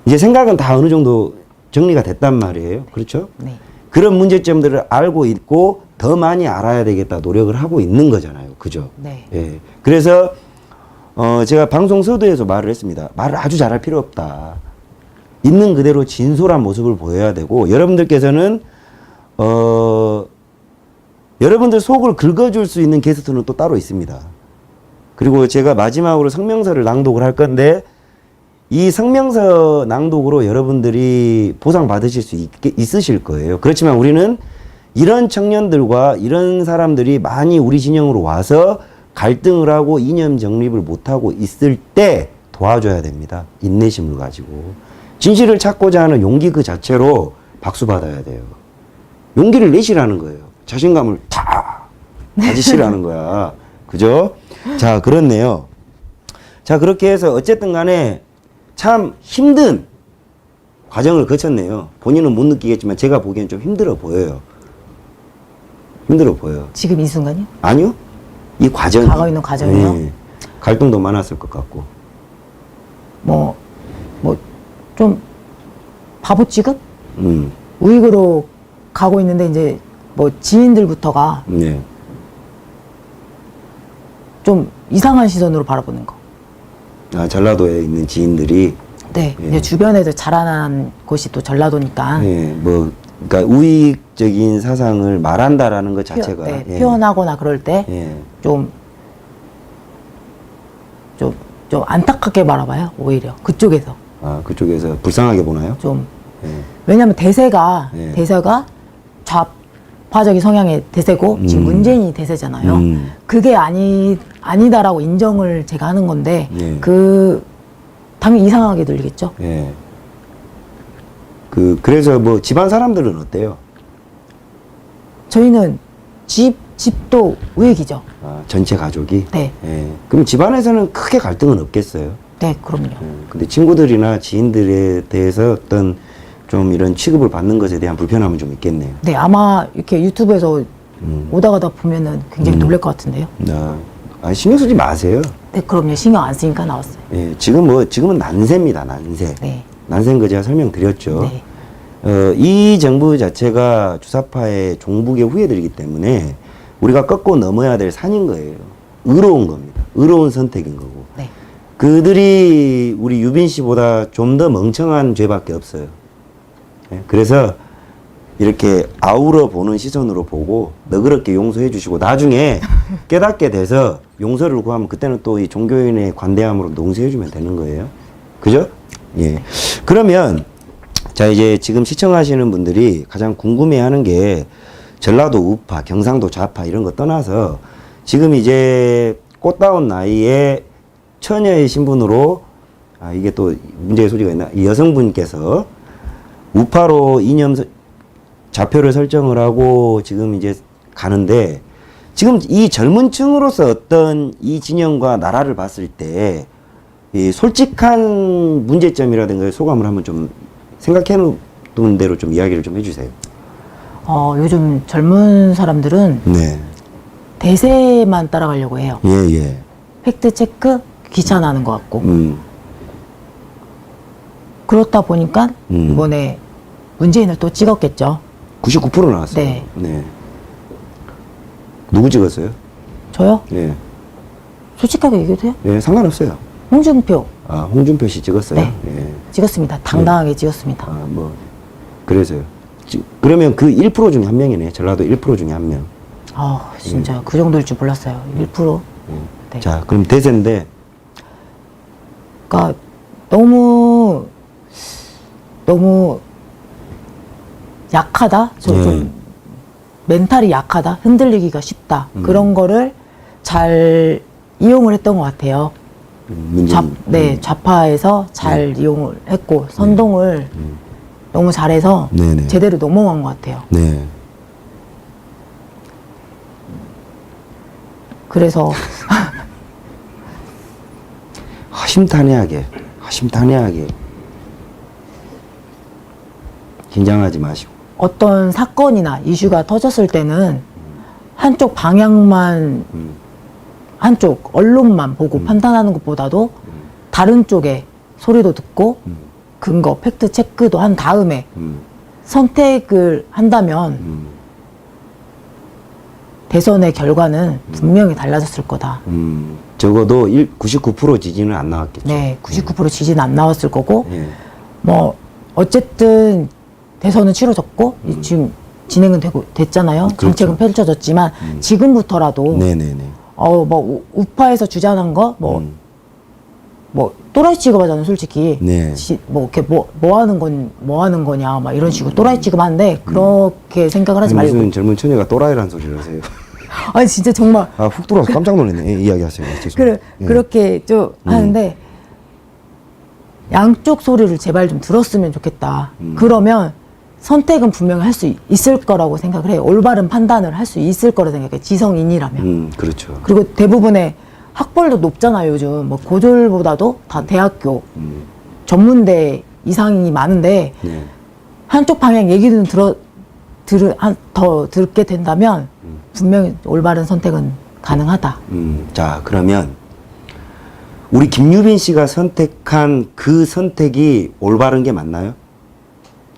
이제 생각은 다 어느 정도 정리가 됐단 말이에요. 그렇죠? 네. 그런 문제점들을 알고 있고 더 많이 알아야 되겠다 노력을 하고 있는 거잖아요. 그죠? 네. 예. 그래서 제가 방송 서두에서 말을 했습니다. 말을 아주 잘할 필요 없다. 있는 그대로 진솔한 모습을 보여야 되고 여러분들께서는 여러분들 속을 긁어줄 수 있는 게스트는 또 따로 있습니다. 그리고 제가 마지막으로 성명서를 낭독을 할 건데 이 성명서 낭독으로 여러분들이 보상받으실 수 있으실 거예요. 그렇지만 우리는 이런 청년들과 이런 사람들이 많이 우리 진영으로 와서 갈등을 하고 이념 정립을 못하고 있을 때 도와줘야 됩니다. 인내심을 가지고. 진실을 찾고자 하는 용기 그 자체로 박수 받아야 돼요. 용기를 내시라는 거예요. 자신감을 다 가지시라는 거야. 그죠? 자, 그렇네요. 자, 그렇게 해서 어쨌든 간에 참 힘든 과정을 거쳤네요. 본인은 못 느끼겠지만 제가 보기엔 좀 힘들어 보여요. 힘들어 보여. 지금 이 순간이요? 아니요. 이 과정이. 가고 있는 과정이요? 네. 갈등도 많았을 것 같고. 좀 바보 취급? 음. 우익으로 가고 있는데 이제 뭐 지인들부터가 네. 좀 이상한 시선으로 바라보는 거. 아, 전라도에 있는 지인들이. 네. 예. 이제 주변에도 자라난 곳이 또 전라도니까. 예, 그러니까 우익적인 사상을 말한다라는 것 자체가. 네, 예. 표현하거나 그럴 때 예. 좀 안타깝게 바라봐요. 오히려 그쪽에서 아, 그쪽에서 불쌍하게 보나요? 좀 예. 왜냐하면 대세가 예. 좌파적인 성향의 대세고 지금 문재인이 대세잖아요. 그게 아니다라고 인정을 제가 하는 건데 예. 당연히 이상하게 들리겠죠. 예. 그래서 뭐 집안 사람들은 어때요? 저희는 집도 우익이죠. 아, 전체 가족이? 네. 예. 그럼 집안에서는 크게 갈등은 없겠어요? 네, 그럼요. 근데 친구들이나 지인들에 대해서 어떤 좀 이런 취급을 받는 것에 대한 불편함은 좀 있겠네요. 네, 아마 이렇게 유튜브에서 오다 가다 보면은 굉장히 놀랄 것 같은데요. 신경 쓰지 마세요. 네, 그럼요. 신경 안 쓰니까 나왔어요. 예, 지금은 난세입니다, 난세. 네. 난세인 거 제가 설명드렸죠. 네. 이 정부 자체가 주사파의 종북의 후예들이기 때문에 우리가 꺾고 넘어야 될 산인 거예요. 의로운 겁니다. 의로운 선택인 거고. 네. 그들이 우리 유빈 씨보다 좀 더 멍청한 죄밖에 없어요. 예, 그래서 이렇게 아우러 보는 시선으로 보고 너그럽게 용서해 주시고 나중에 깨닫게 돼서 용서를 구하면 그때는 또 이 종교인의 관대함으로 용서해 주면 되는 거예요. 그죠? 예. 그러면 자 이제 지금 시청하시는 분들이 가장 궁금해하는 게 전라도 우파, 경상도 좌파 이런 거 떠나서 지금 이제 꽃다운 나이에 처녀의 신분으로 이게 또 문제의 소지가 있나? 이 여성분께서 우파로 좌표를 설정을 하고 지금 이제 가는데 지금 이 젊은 층으로서 어떤 이 진영과 나라를 봤을 때 이 솔직한 문제점이라든가 소감을 한번 좀 생각해 놓은 대로 좀 이야기를 좀 해주세요. 요즘 젊은 사람들은 네. 대세만 따라가려고 해요. 예, 예. 팩트 체크 귀찮아하는 것 같고. 음. 그렇다 보니까 이번에 문재인을 또 찍었겠죠. 99% 나왔어요. 네. 네. 누구 찍었어요? 저요? 예. 솔직하게 얘기해도 돼요? 예, 상관없어요. 홍준표 홍준표 씨 찍었어요? 네. 예. 찍었습니다. 당당하게 찍었습니다. 그래서요. 그러면 그 1% 중에 한 명이네. 전라도 1% 중에 한 명. 진짜 그 정도일 줄 몰랐어요. 1%. 네. 자, 그럼 대세인데, 그러니까 너무 약하다. 좀 멘탈이 약하다. 흔들리기가 쉽다. 그런 거를 잘 이용을 했던 것 같아요. 좌파에서 잘 이용을 했고 선동을 너무 잘해서 네네. 제대로 넘어간 것 같아요. 네. 그래서 허심탄회하게 긴장하지 마시고. 어떤 사건이나 이슈가 터졌을 때는 한쪽 방향만 한쪽 언론만 보고 판단하는 것보다도 다른 쪽에 소리도 듣고 근거, 팩트 체크도 한 다음에 선택을 한다면 대선의 결과는 분명히 달라졌을 거다. 적어도 99% 지지는 안 나왔겠죠. 네, 99% 지지는 안 나왔을 거고 예. 뭐 어쨌든 대선은 치러졌고 지금 진행은 됐잖아요. 그렇죠. 정책은 펼쳐졌지만 지금부터라도 네네네. 뭐 우파에서 주장한 거 뭐 또라이 취급하잖아요, 솔직히. 네. 뭐 이렇게 뭐 하는 거냐 막 이런 식으로 또라이 취급하는데 그렇게 생각을 하지 말고. 무슨 젊은 처녀가 또라이라는 소리를 하세요. 아니 진짜 정말 훅 들어와서 깜짝 놀랐네. 예, 이야기하세요. 죄송해요. 그렇게 좀 하는데 양쪽 소리를 제발 좀 들었으면 좋겠다. 그러면 선택은 분명히 할 수 있을 거라고 생각을 해요. 올바른 판단을 할 수 있을 거라 생각해요. 지성인이라면. 그렇죠. 그리고 대부분의 학벌도 높잖아요, 요즘. 뭐 고졸보다도 다 대학교, 전문대 이상이 많은데 네. 한쪽 방향 얘기는 더 듣게 된다면 분명히 올바른 선택은 가능하다. 자, 그러면 우리 김유빈 씨가 선택한 그 선택이 올바른 게 맞나요?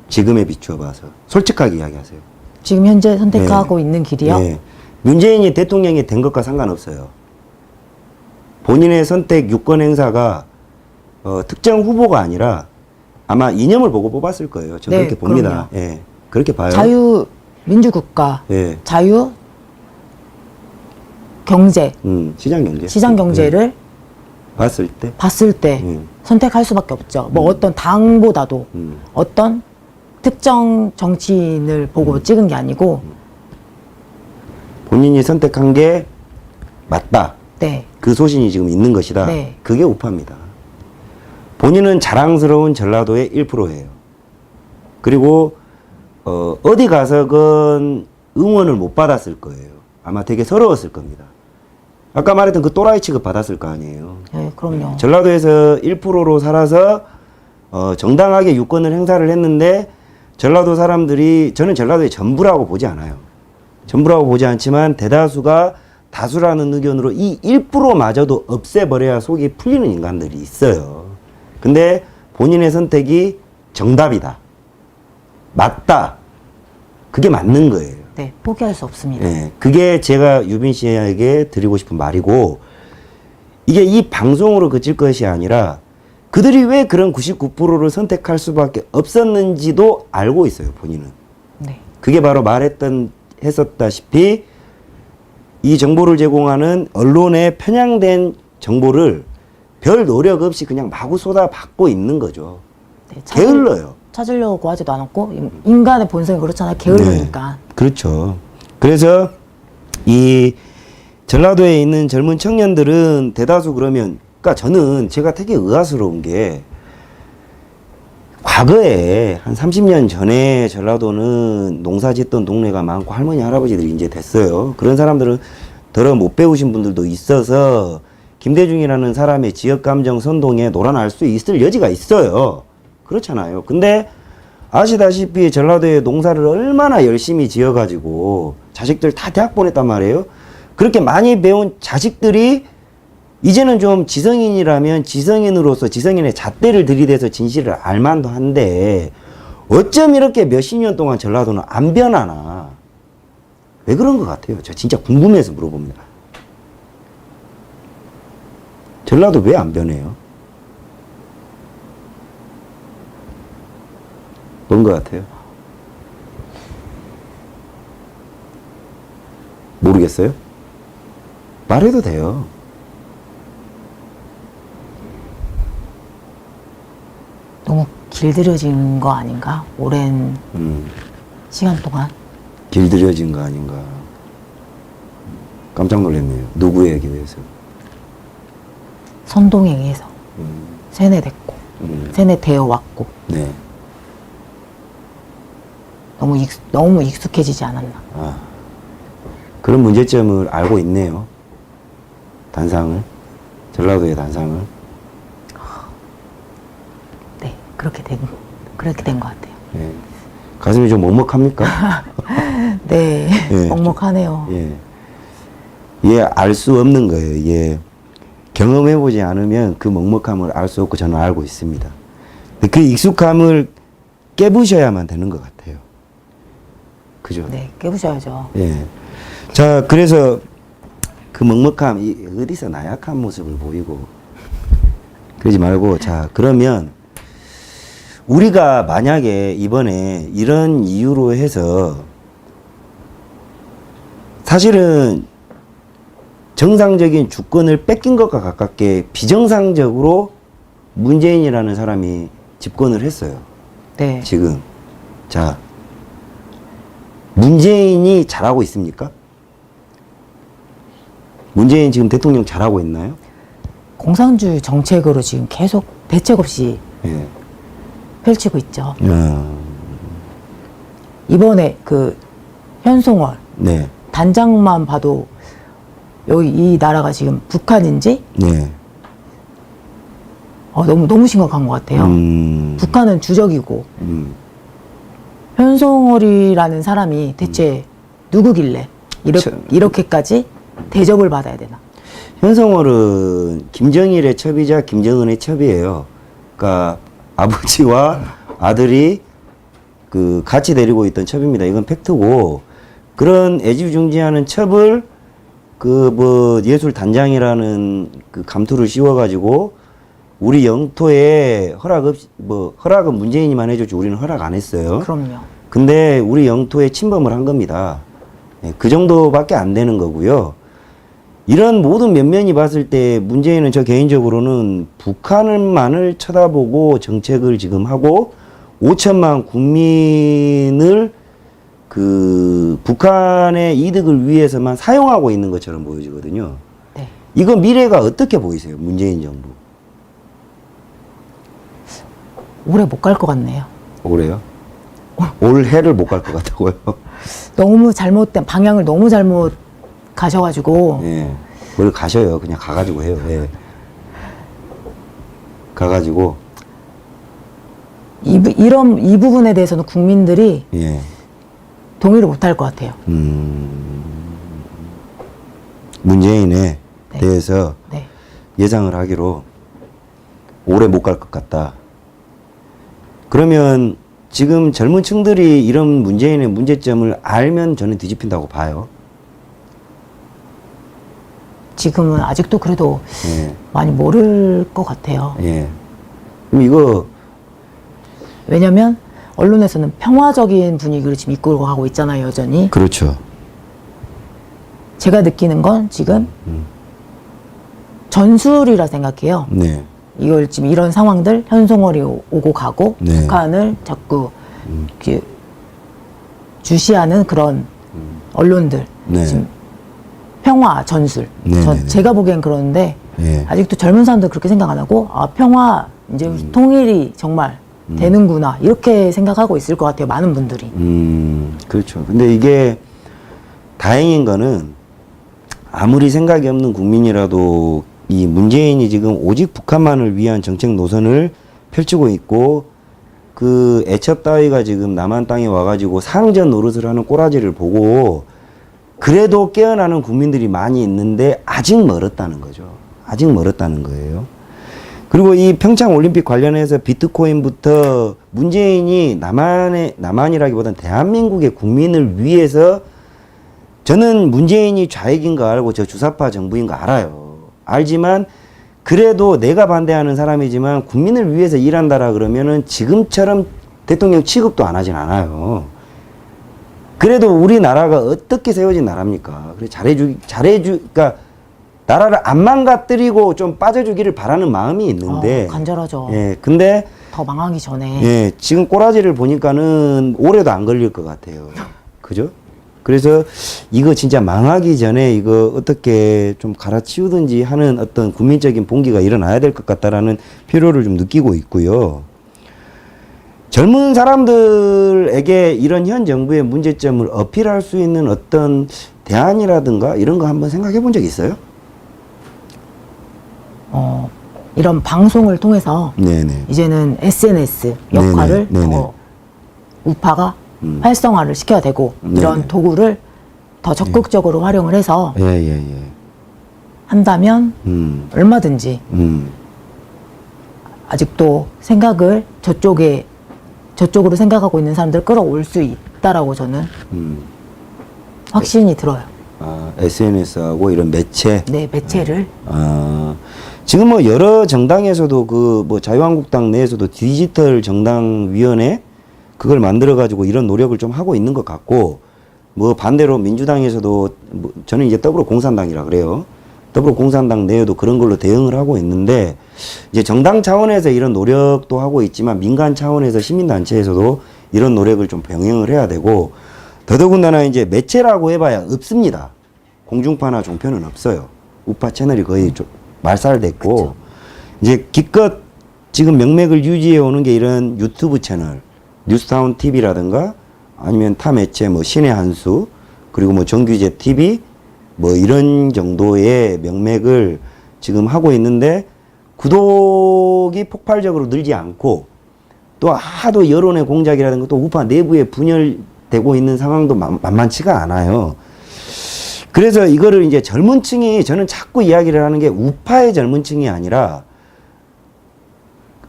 지금에 비추어 봐서 솔직하게 이야기하세요. 지금 현재 선택하고 있는 길이요? 네. 문재인이 대통령이 된 것과 상관없어요. 본인의 선택 유권 행사가 특정 후보가 아니라 아마 이념을 보고 뽑았을 거예요. 저는 네, 그렇게 봅니다. 그럼요. 예, 그렇게 봐요. 자유민주국가, 예. 자유 경제, 시장 경제. 시장 경제를 봤을 때. 봤을 때 선택할 수밖에 없죠. 뭐 어떤 당보다도 어떤 특정 정치인을 보고 찍은 게 아니고 본인이 선택한 게 맞다. 네. 그 소신이 지금 있는 것이다. 네. 그게 우파입니다. 본인은 자랑스러운 전라도의 1%예요. 그리고 어디 가서건 응원을 못 받았을 거예요. 아마 되게 서러웠을 겁니다. 아까 말했던 그 또라이 취급 받았을 거 아니에요. 네, 그럼요. 전라도에서 1%로 살아서 정당하게 유권을 행사를 했는데 전라도 사람들이, 저는 전라도의 전부라고 보지 않아요. 전부라고 보지 않지만 대다수가 다수라는 의견으로 이 1%마저도 없애버려야 속이 풀리는 인간들이 있어요. 근데 본인의 선택이 정답이다. 맞다. 그게 맞는 거예요. 네, 포기할 수 없습니다. 네, 그게 제가 유빈 씨에게 드리고 싶은 말이고, 이게 이 방송으로 그칠 것이 아니라 그들이 왜 그런 99%를 선택할 수밖에 없었는지도 알고 있어요, 본인은. 네. 그게 바로 했었다시피 이 정보를 제공하는 언론의 편향된 정보를 별 노력 없이 그냥 마구 쏟아받고 있는 거죠. 네, 게을러요. 찾으려고 하지도 않았고 인간의 본성이 그렇잖아요. 게으르니까. 네, 그렇죠. 그래서 이 전라도에 있는 젊은 청년들은 대다수 그러면, 그러니까 저는 제가 되게 의아스러운 게, 과거에 한 30년 전에 전라도는 농사 짓던 동네가 많고 할머니 할아버지들이 이제 됐어요. 그런 사람들은 더러 못 배우신 분들도 있어서 김대중이라는 사람의 지역감정 선동에 놀아날 수 있을 여지가 있어요. 그렇잖아요. 근데 아시다시피 전라도에 농사를 얼마나 열심히 지어가지고 자식들 다 대학 보냈단 말이에요. 그렇게 많이 배운 자식들이 이제는 좀 지성인이라면 지성인으로서 지성인의 잣대를 들이대서 진실을 알만도 한데 어쩜 이렇게 몇십 년 동안 전라도는 안 변하나. 왜 그런 것 같아요? 저 진짜 궁금해서 물어봅니다. 전라도 왜 안 변해요? 뭔 것 같아요? 모르겠어요? 말해도 돼요. 너무 길들여진 거 아닌가? 오랜 시간 동안. 길들여진 거 아닌가. 깜짝 놀랐네요. 누구에 의해서? 선동에 의해서 세뇌됐고, 세뇌되어 왔고, 네. 너무 익숙해지지 않았나. 아, 그런 문제점을 알고 있네요. 단상을. 전라도의 단상을. 네, 그렇게 된 것 같아요. 예. 가슴이 좀 먹먹합니까? 네, 예. 먹먹하네요. 예. 예, 알 수 없는 거예요. 예. 경험해보지 않으면 그 먹먹함을 알 수 없고 저는 알고 있습니다. 근데 그 익숙함을 깨부셔야만 되는 것 같아요. 그죠? 네, 깨부셔야죠. 예. 자, 그래서 그 먹먹함, 어디서 나약한 모습을 보이고 그러지 말고, 자, 그러면 우리가 만약에 이번에 이런 이유로 해서 사실은 정상적인 주권을 뺏긴 것과 가깝게 비정상적으로 문재인이라는 사람이 집권을 했어요. 네. 지금. 자, 문재인이 잘하고 있습니까? 문재인 지금 대통령 잘하고 있나요? 공산주의 정책으로 지금 계속 대책 없이 예. 펼치고 있죠. 어, 이번에 그 현송월 네. 단장만 봐도 여기 이 나라가 지금 북한인지 네. 너무 심각한 것 같아요. 북한은 주적이고 현송월이라는 사람이 대체 누구길래 이렇게까지 대접을 받아야 되나? 현성월은 김정일의 첩이자 김정은의 첩이에요. 그러니까 아버지와 아들이 그 같이 데리고 있던 첩입니다. 이건 팩트고, 그런 애지중지하는 첩을 그 뭐 예술 단장이라는 그 감투를 씌워가지고 우리 영토에 허락은 문재인이만 해줬지 우리는 허락 안 했어요. 그럼요. 근데 우리 영토에 침범을 한 겁니다. 네, 그 정도밖에 안 되는 거고요. 이런 모든 면면이 봤을 때 문재인은 저 개인적으로는 북한만을 쳐다보고 정책을 지금 하고 5천만 국민을 그 북한의 이득을 위해서만 사용하고 있는 것처럼 보여지거든요. 네. 이거 미래가 어떻게 보이세요? 문재인 정부. 오래 못 갈 것 같네요. 올해요? 올해를 못 갈 것 같다고요? 너무 잘못된 방향을 너무 잘못 가셔가지고 예. 뭘 가셔요. 그냥 가가지고 해요. 예. 가가지고. 이 부분에 대해서는 국민들이 예. 동의를 못 할 것 같아요. 문재인에 네. 대해서 네. 예상을 하기로 오래 못 갈 것 같다. 그러면 지금 젊은 층들이 이런 문재인의 문제점을 알면 저는 뒤집힌다고 봐요. 지금은 아직도 그래도 예. 많이 모를 것 같아요. 예. 그럼 이거, 왜냐면 언론에서는 평화적인 분위기를 지금 이끌고 가고 있잖아요, 여전히. 그렇죠. 제가 느끼는 건 지금 전술이라 생각해요. 네. 이걸 지금 이런 상황들, 현송월이 오고 가고 네. 북한을 자꾸 이렇게 주시하는 그런 언론들. 네. 지금 평화 전술. 네, 네, 네. 제가 보기엔 그러는데 예. 아직도 젊은 사람들 그렇게 생각 안 하고 평화 이제 통일이 정말 되는구나 이렇게 생각하고 있을 것 같아요. 많은 분들이. 그렇죠. 근데 이게 다행인 거는 아무리 생각이 없는 국민이라도 이 문재인이 지금 오직 북한만을 위한 정책 노선을 펼치고 있고 그 애첩 따위가 지금 남한 땅에 와가지고 상전 노릇을 하는 꼬라지를 보고 그래도 깨어나는 국민들이 많이 있는데 아직 멀었다는 거죠. 아직 멀었다는 거예요. 그리고 이 평창 올림픽 관련해서 비트코인부터 문재인이 남한이라기보다는 대한민국의 국민을 위해서 저는 문재인이 좌익인 거 알고 저 주사파 정부인 거 알아요. 알지만 그래도 내가 반대하는 사람이지만 국민을 위해서 일한다라 그러면은 지금처럼 대통령 취급도 안 하진 않아요. 그래도 우리나라가 어떻게 세워진 나라입니까? 그래 그러니까 나라를 안 망가뜨리고 좀 빠져주기를 바라는 마음이 있는데. 간절하죠. 예, 근데 더 망하기 전에. 예, 지금 꼬라지를 보니까는 올해도 안 걸릴 것 같아요. 그죠? 그래서 이거 진짜 망하기 전에 이거 어떻게 좀 갈아치우든지 하는 어떤 국민적인 봉기가 일어나야 될 것 같다라는 필요를 좀 느끼고 있고요. 젊은 사람들에게 이런 현 정부의 문제점을 어필할 수 있는 어떤 대안이라든가 이런 거 한번 생각해 본 적 있어요? 이런 방송을 통해서 네네. 이제는 SNS 역할을 네네. 더 우파가 활성화를 시켜야 되고 이런 네네. 도구를 더 적극적으로 활용을 해서 예. 한다면 얼마든지 아직도 생각을 저쪽으로 생각하고 있는 사람들 끌어올 수 있다라고 저는 확신이 들어요. 아, SNS하고 이런 매체. 네, 매체를. 지금 뭐 여러 정당에서도 그 뭐 자유한국당 내에서도 디지털 정당위원회 그걸 만들어가지고 이런 노력을 좀 하고 있는 것 같고, 뭐 반대로 민주당에서도 뭐 저는 이제 더불어공산당이라 그래요. 더불어공산당 내에도 그런 걸로 대응을 하고 있는데, 이제 정당 차원에서 이런 노력도 하고 있지만 민간 차원에서 시민단체에서도 이런 노력을 좀 병행을 해야 되고, 더더군다나 이제 매체라고 해봐야 없습니다. 공중파나 종편은 없어요. 우파 채널이 거의 좀 말살됐고, 그쵸. 이제 기껏 지금 명맥을 유지해 오는 게 이런 유튜브 채널, 뉴스타운 TV라든가 아니면 타 매체 뭐 신의 한수, 그리고 뭐 정규제 TV 뭐 이런 정도의 명맥을 지금 하고 있는데, 구독이 폭발적으로 늘지 않고 또 하도 여론의 공작이라든가 또 우파 내부에 분열되고 있는 상황도 만만치가 않아요. 그래서 이거를 이제 젊은 층이, 저는 자꾸 이야기를 하는 게 우파의 젊은 층이 아니라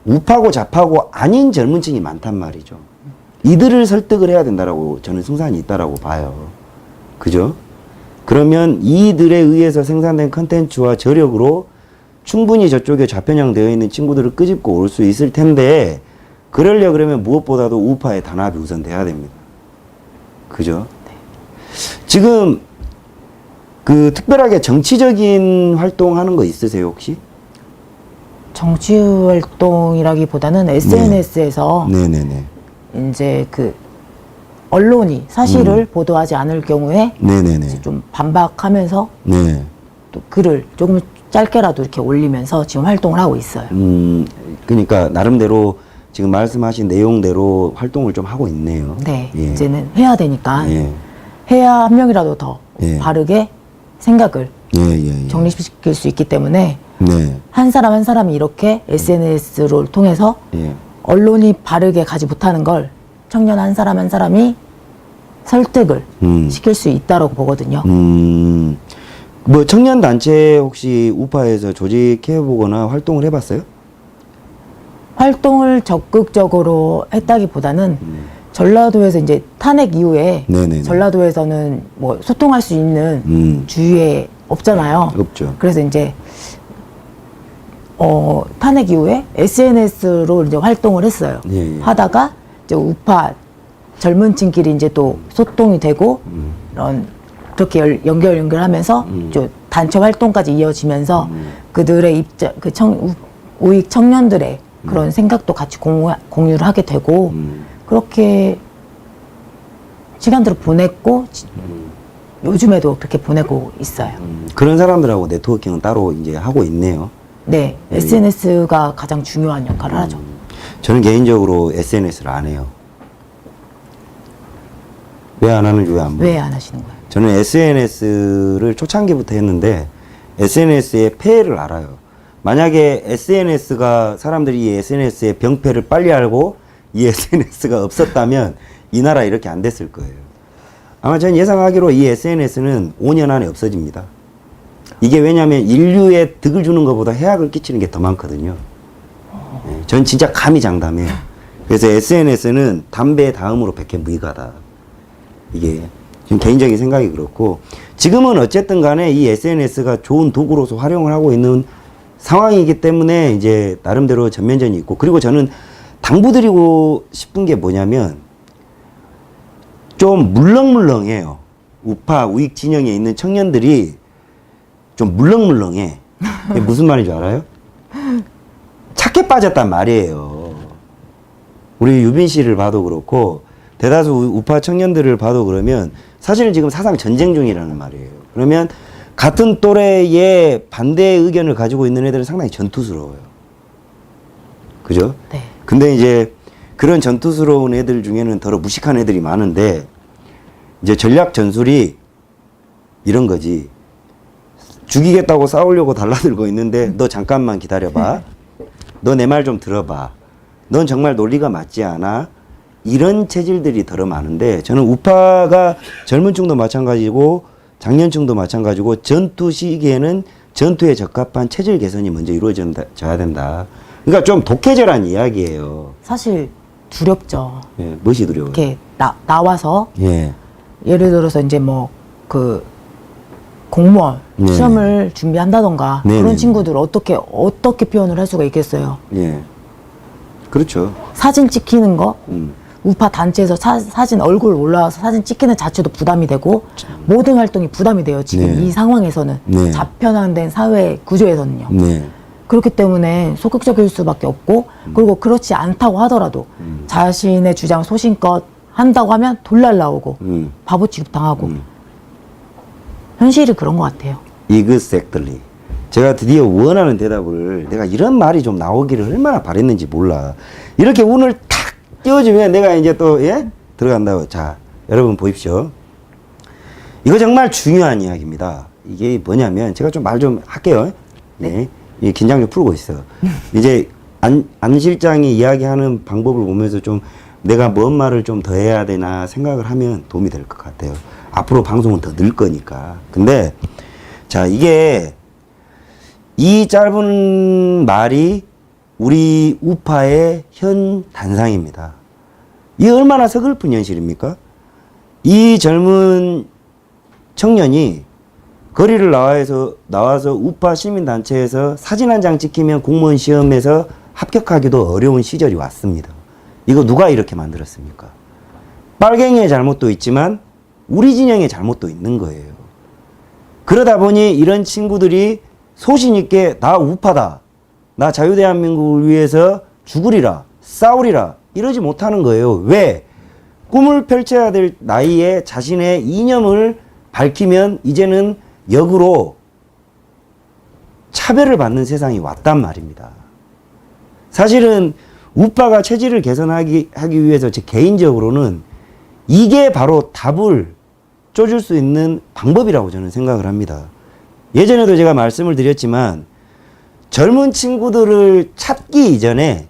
우파고 좌파고 아닌 젊은 층이 많단 말이죠. 이들을 설득을 해야 된다라고 저는 승산이 있다라고 봐요. 그죠? 그러면 이들에 의해서 생산된 컨텐츠와 저력으로 충분히 저쪽에 좌편향되어 있는 친구들을 끄집고 올 수 있을 텐데, 그러려 그러면 무엇보다도 우파의 단합이 우선 돼야 됩니다. 그죠? 지금 그 특별하게 정치적인 활동하는 거 있으세요 혹시? 정치 활동이라기보다는 SNS에서 네네네. 이제 그 언론이 사실을 보도하지 않을 경우에 네네네. 이제 좀 반박하면서 네. 또 글을 조금 짧게라도 이렇게 올리면서 지금 활동을 하고 있어요. 그러니까 나름대로 지금 말씀하신 내용대로 활동을 좀 하고 있네요. 네, 예. 이제는 해야 되니까 예. 해야 한 명이라도 더 예. 바르게 생각을 예. 정립시킬 수 있기 때문에 네. 한 사람 한 사람이 이렇게 SNS를 통해서 예. 언론이 바르게 가지 못하는 걸 청년 한 사람 한 사람이 설득을 시킬 수 있다고 보거든요. 뭐 청년 단체 혹시 우파에서 조직해 보거나 활동을 해봤어요? 활동을 적극적으로 했다기보다는 전라도에서 이제 탄핵 이후에 네네네. 전라도에서는 뭐 소통할 수 있는 주위에 없잖아요. 없죠. 그래서 이제 탄핵 이후에 SNS로 이제 활동을 했어요. 예. 하다가 이제 우파 젊은 층끼리 이제 또 소통이 되고 이런 그렇게 연결하면서 좀 단체 활동까지 이어지면서 그들의 입장, 우익 청년들의 그런 생각도 같이 공유를 하게 되고 그렇게 시간들을 보냈고 요즘에도 그렇게 보내고 있어요. 그런 사람들하고 네트워킹은 따로 이제 하고 있네요. 네, SNS가 가장 중요한 역할을 하죠. 저는 개인적으로 SNS를 안 해요. 왜 안 하는지 왜 안 봐요? 왜 안 하시는 거예요? 저는 SNS를 초창기부터 했는데 SNS의 폐해를 알아요. 만약에 SNS가 사람들이 이 SNS의 병폐를 빨리 알고 이 SNS가 없었다면 이 나라 이렇게 안 됐을 거예요. 아마 저는 예상하기로 이 SNS는 5년 안에 없어집니다. 이게 왜냐하면 인류에 득을 주는 것보다 해악을 끼치는 게 더 많거든요. 네, 전 진짜 감히 장담해요. 그래서 SNS는 담배 다음으로 백해무익하다. 이게 지금 개인적인 생각이 그렇고, 지금은 어쨌든 간에 이 SNS가 좋은 도구로서 활용을 하고 있는 상황이기 때문에 이제 나름대로 전면전이 있고, 그리고 저는 당부드리고 싶은 게 뭐냐면 좀 물렁물렁해요. 우파 우익 진영에 있는 청년들이 좀 물렁물렁해. 이게 무슨 말인지 알아요? 착해 빠졌단 말이에요. 우리 유빈 씨를 봐도 그렇고 대다수 우파 청년들을 봐도 그러면 사실은 지금 사상 전쟁 중이라는 말이에요. 그러면 같은 또래의 반대 의견을 가지고 있는 애들은 상당히 전투스러워요. 그죠? 네. 근데 이제 그런 전투스러운 애들 중에는 더러 무식한 애들이 많은데 이제 전략 전술이 이런 거지. 죽이겠다고 싸우려고 달라들고 있는데 너 잠깐만 기다려봐. 너 내 말 좀 들어봐. 넌 정말 논리가 맞지 않아? 이런 체질들이 더러 많은데 저는 우파가 젊은 층도 마찬가지고 장년층도 마찬가지고 전투 시기에는 전투에 적합한 체질 개선이 먼저 이루어져야 된다. 그러니까 좀 독해져란 이야기예요. 사실 두렵죠. 예, 무엇이 두려워요? 이렇게 나와서 예. 예를 들어서 이제 뭐 그 공무원 네네. 시험을 준비한다던가 네네네. 그런 친구들 어떻게 표현을 할 수가 있겠어요. 예. 그렇죠. 사진 찍히는 거 음. 우파 단체에서 사진 얼굴 올라와서 사진 찍히는 자체도 부담이 되고 모든 활동이 부담이 돼요. 지금 네. 이 상황에서는 네. 자편화된 사회 구조에서는요. 네. 그렇기 때문에 소극적일 수밖에 없고 그리고 그렇지 않다고 하더라도 자신의 주장 소신껏 한다고 하면 돌날 나오고 바보 취급당하고 현실이 그런 것 같아요. exactly. 제가 드디어 원하는 대답을 내가 이런 말이 좀 나오기를 얼마나 바랬는지 몰라. 이렇게 운을 탁 띄워주면 내가 이제 또 예? 들어간다고. 자, 여러분 보십시오. 이거 정말 중요한 이야기입니다. 이게 뭐냐면 제가 좀 말 좀 할게요. 네. 이 긴장 좀 풀고 있어. 이제 안 실장이 이야기하는 방법을 보면서 좀 내가 뭔 말을 좀 더 해야 되나 생각을 하면 도움이 될 것 같아요. 앞으로 방송은 더 늘 거니까. 근데 자, 이게 이 짧은 말이 우리 우파의 현 단상입니다. 이게 얼마나 서글픈 현실입니까? 이 젊은 청년이 거리를 나와서 우파 시민단체에서 사진 한 장 찍히면 공무원 시험에서 합격하기도 어려운 시절이 왔습니다. 이거 누가 이렇게 만들었습니까? 빨갱이의 잘못도 있지만 우리 진영의 잘못도 있는 거예요. 그러다 보니 이런 친구들이 소신 있게 나 우파다. 나 자유대한민국을 위해서 죽으리라. 싸우리라. 이러지 못하는 거예요. 왜? 꿈을 펼쳐야 될 나이에 자신의 이념을 밝히면 이제는 역으로 차별을 받는 세상이 왔단 말입니다. 사실은 우파가 체질을 개선하기 위해서 제 개인적으로는 이게 바로 답을 쪄줄 수 있는 방법이라고 저는 생각을 합니다. 예전에도 제가 말씀을 드렸지만 젊은 친구들을 찾기 이전에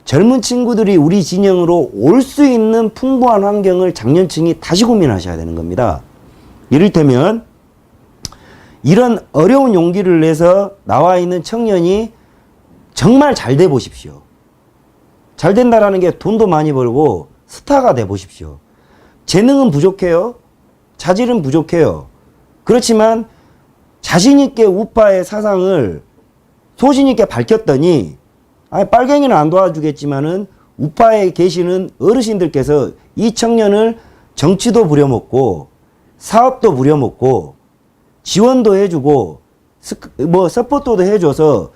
젊은 친구들이 우리 진영으로 올 수 있는 풍부한 환경을 장년층이 다시 고민하셔야 되는 겁니다. 이를테면 이런 어려운 용기를 내서 나와 있는 청년이 정말 잘 돼 보십시오. 잘 된다라는 게 돈도 많이 벌고 스타가 돼 보십시오. 재능은 부족해요. 자질은 부족해요. 그렇지만 자신 있게 우파의 사상을 소신 있게 밝혔더니 아니 빨갱이는 안 도와주겠지만은 우파에 계시는 어르신들께서 이 청년을 정치도 부려먹고 사업도 부려먹고 지원도 해주고 서포트도 해줘서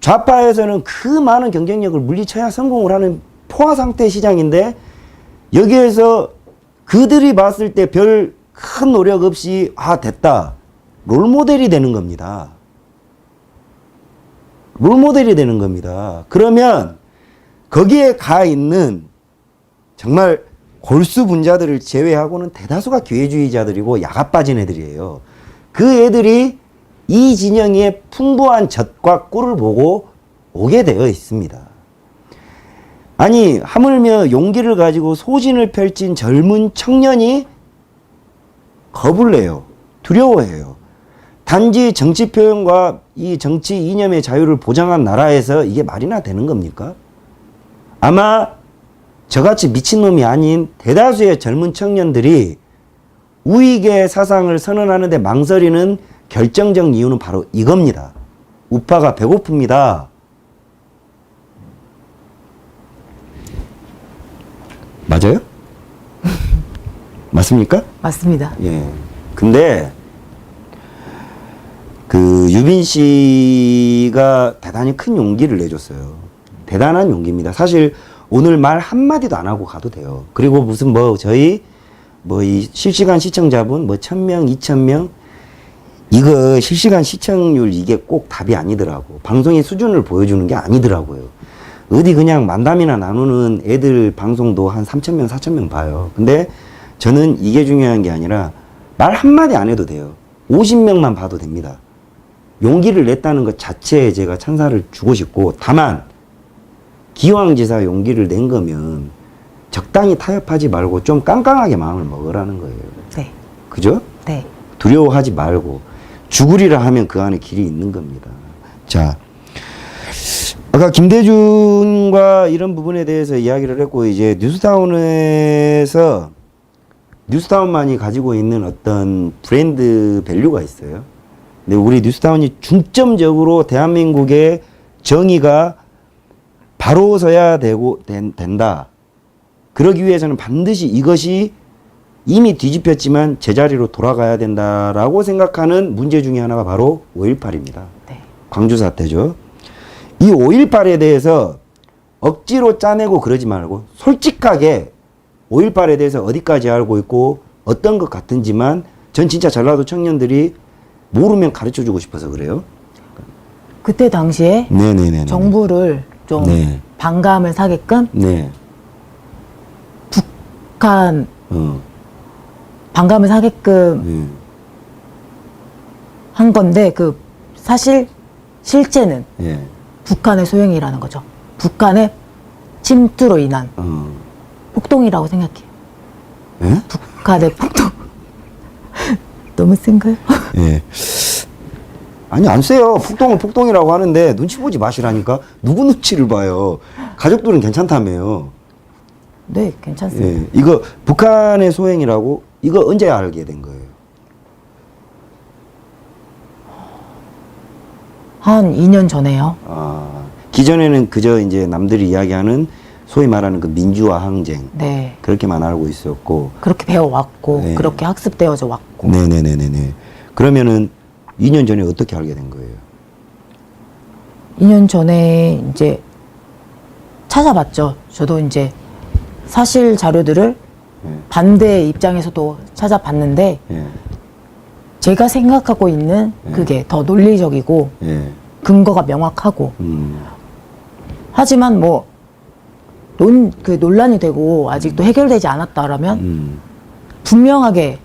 좌파에서는 그 많은 경쟁력을 물리쳐야 성공을 하는 포화 상태 시장인데 여기에서 그들이 봤을 때 별 큰 노력 없이 됐다. 롤모델이 되는 겁니다. 롤모델이 되는 겁니다. 그러면 거기에 가 있는 정말 골수 분자들을 제외하고는 대다수가 기회주의자들이고 야가 빠진 애들이에요. 그 애들이 이 진영의 풍부한 젖과 꿀을 보고 오게 되어 있습니다. 아니 하물며 용기를 가지고 소신을 펼친 젊은 청년이 겁을 내요. 두려워해요. 단지 정치 표현과 이 정치 이념의 자유를 보장한 나라에서 이게 말이나 되는 겁니까? 아마 저같이 미친놈이 아닌 대다수의 젊은 청년들이 우익의 사상을 선언하는데 망설이는 결정적 이유는 바로 이겁니다. 우파가 배고픕니다. 맞아요? 맞습니까? 맞습니다. 예. 근데 그 유빈 씨가 대단히 큰 용기를 내줬어요. 대단한 용기입니다. 사실 오늘 말 한마디도 안 하고 가도 돼요. 그리고 무슨 뭐 저희 뭐 이 실시간 시청자분 뭐 1000명, 2000명 이거 실시간 시청률 이게 꼭 답이 아니더라고. 방송의 수준을 보여주는 게 아니더라고요. 어디 그냥 만담이나 나누는 애들 방송도 한 3000명, 4000명 봐요. 근데 저는 이게 중요한 게 아니라 말 한마디 안 해도 돼요. 50명만 봐도 됩니다. 용기를 냈다는 것 자체에 제가 찬사를 주고 싶고, 다만 기왕지사 용기를 낸 거면 적당히 타협하지 말고 좀 깡깡하게 마음을 먹으라는 거예요. 네. 그죠? 네. 두려워하지 말고 죽으리라 하면 그 안에 길이 있는 겁니다. 자, 아까 김대중과 이런 부분에 대해서 이야기를 했고, 이제 뉴스타운에서 뉴스타운만이 가지고 있는 어떤 브랜드 밸류가 있어요. 근데 우리 뉴스타운이 중점적으로 대한민국의 정의가 바로 서야 된다. 그러기 위해서는 반드시 이것이 이미 뒤집혔지만 제자리로 돌아가야 된다라고 생각하는 문제 중에 하나가 바로 5.18입니다. 네. 광주 사태죠. 이 5.18에 대해서 억지로 짜내고 그러지 말고 솔직하게 5.18에 대해서 어디까지 알고 있고 어떤 것 같은지만 전 진짜 전라도 청년들이 모르면 가르쳐주고 싶어서 그래요. 그때 당시에 네네네. 정부를 좀 네. 반감을 사게끔 네. 북한 반감을 사게끔 네. 한 건데 그 사실 실제는 예. 북한의 소행이라는 거죠. 북한의 침투로 인한 폭동이라고 생각해요. 예? 북한의 폭동. 너무 센가요? 예. 아니, 안 세요. 폭동은 폭동이라고 하는데 눈치 보지 마시라니까. 누구 눈치를 봐요. 가족들은 괜찮다며요. 네, 괜찮습니다. 예. 이거 북한의 소행이라고 이거 언제 알게 된 거예요? 한 2년 전에요. 아, 기존에는 그저 이제 남들이 이야기하는 소위 말하는 그 민주화 항쟁. 네. 그렇게만 알고 있었고. 그렇게 배워왔고, 네. 그렇게 학습되어져 왔고. 네네네네네. 그러면은 2년 전에 어떻게 알게 된 거예요? 2년 전에 이제 찾아봤죠. 저도 이제 사실 자료들을 예. 반대 입장에서도 찾아봤는데, 예. 제가 생각하고 있는 그게 더 논리적이고, 예. 근거가 명확하고, 하지만 뭐, 논란이 되고 아직도 해결되지 않았다라면, 분명하게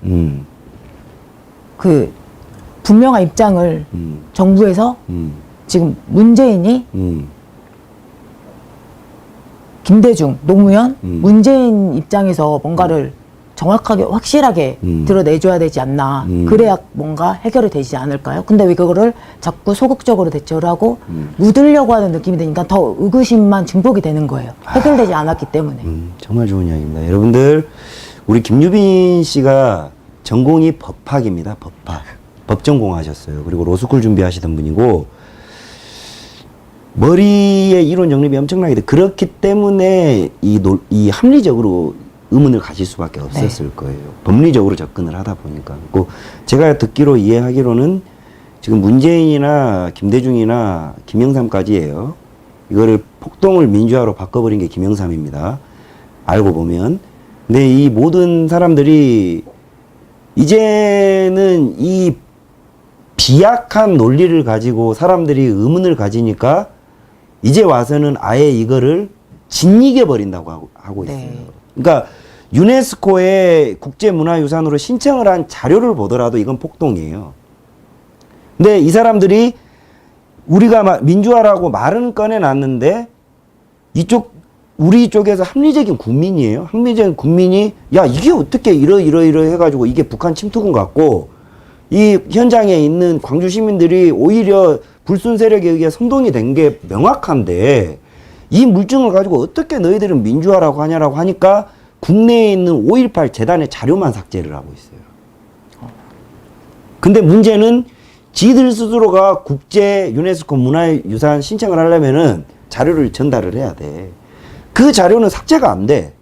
그 분명한 입장을 정부에서 지금 문재인이 김대중, 노무현, 문재인 입장에서 뭔가를 정확하게 확실하게 드러내줘야 되지 않나. 그래야 뭔가 해결이 되지 않을까요? 근데 왜 그거를 자꾸 소극적으로 대처를 하고 묻으려고 하는 느낌이 드니까 더 의구심만 증폭이 되는 거예요. 해결되지 않았기 때문에. 정말 좋은 이야기입니다. 여러분들, 우리 김유빈 씨가 전공이 법학입니다. 법학. 법 전공하셨어요. 그리고 로스쿨 준비하시던 분이고, 머리에 이론 정립이 엄청나게 돼. 그렇기 때문에 이 합리적으로 의문을 가질 수밖에 없었을 거예요. 법리적으로 접근을 하다 보니까. 그 제가 듣기로 이해하기로는 지금 문재인이나 김대중이나 김영삼까지예요. 이거를 폭동을 민주화로 바꿔버린 게 김영삼입니다. 알고 보면. 근데 이 모든 사람들이 이제는 이 비약한 논리를 가지고 사람들이 의문을 가지니까 이제 와서는 아예 이거를 짓이겨 버린다고 하고 있어요. 네. 그러니까 유네스코에 국제문화유산으로 신청을 한 자료를 보더라도 이건 폭동이에요. 근데 이 사람들이 우리가 민주화라고 말은 꺼내놨는데 우리 쪽에서 합리적인 국민이에요. 합리적인 국민이 야 이게 어떻게 이러 해가지고 이게 북한 침투군 같고 이 현장에 있는 광주 시민들이 오히려 불순 세력에 의해 선동이 된 게 명확한데 이 물증을 가지고 어떻게 너희들은 민주화라고 하냐라고 하니까 국내에 있는 5.18 재단의 자료만 삭제를 하고 있어요. 근데 문제는 지들 스스로가 국제 유네스코 문화유산 신청을 하려면은 자료를 전달을 해야 돼. 그 자료는 삭제가 안 돼.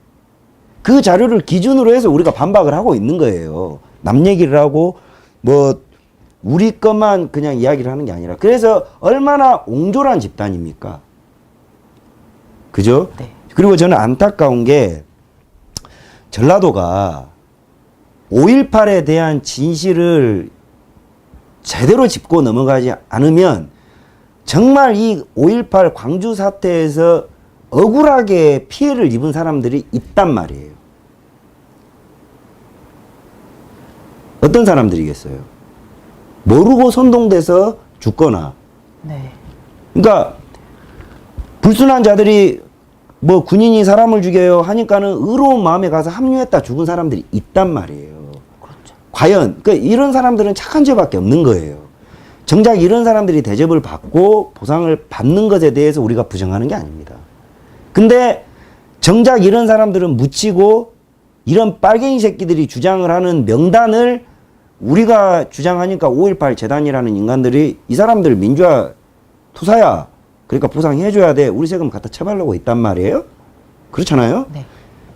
그 자료를 기준으로 해서 우리가 반박을 하고 있는 거예요. 남 얘기를 하고 뭐 우리 것만 그냥 이야기를 하는 게 아니라. 그래서 얼마나 옹졸한 집단입니까? 그죠? 네. 그리고 저는 안타까운 게 전라도가 5.18에 대한 진실을 제대로 짚고 넘어가지 않으면 정말 이 5.18 광주 사태에서 억울하게 피해를 입은 사람들이 있단 말이에요. 어떤 사람들이겠어요? 모르고 선동돼서 죽거나. 네. 그러니까 불순한 자들이 뭐 군인이 사람을 죽여요 하니까는 의로운 마음에 가서 합류했다 죽은 사람들이 있단 말이에요. 그렇죠. 과연 그러니까 이런 사람들은 착한 죄밖에 없는 거예요. 정작 이런 사람들이 대접을 받고 보상을 받는 것에 대해서 우리가 부정하는 게 아닙니다. 근데 정작 이런 사람들은 묻히고 이런 빨갱이 새끼들이 주장을 하는 명단을 우리가 주장하니까 5.18 재단이라는 인간들이 이 사람들 민주화 투사야. 그러니까 보상해줘야 돼. 우리 세금 갖다 쳐발라고 있단 말이에요. 그렇잖아요. 네.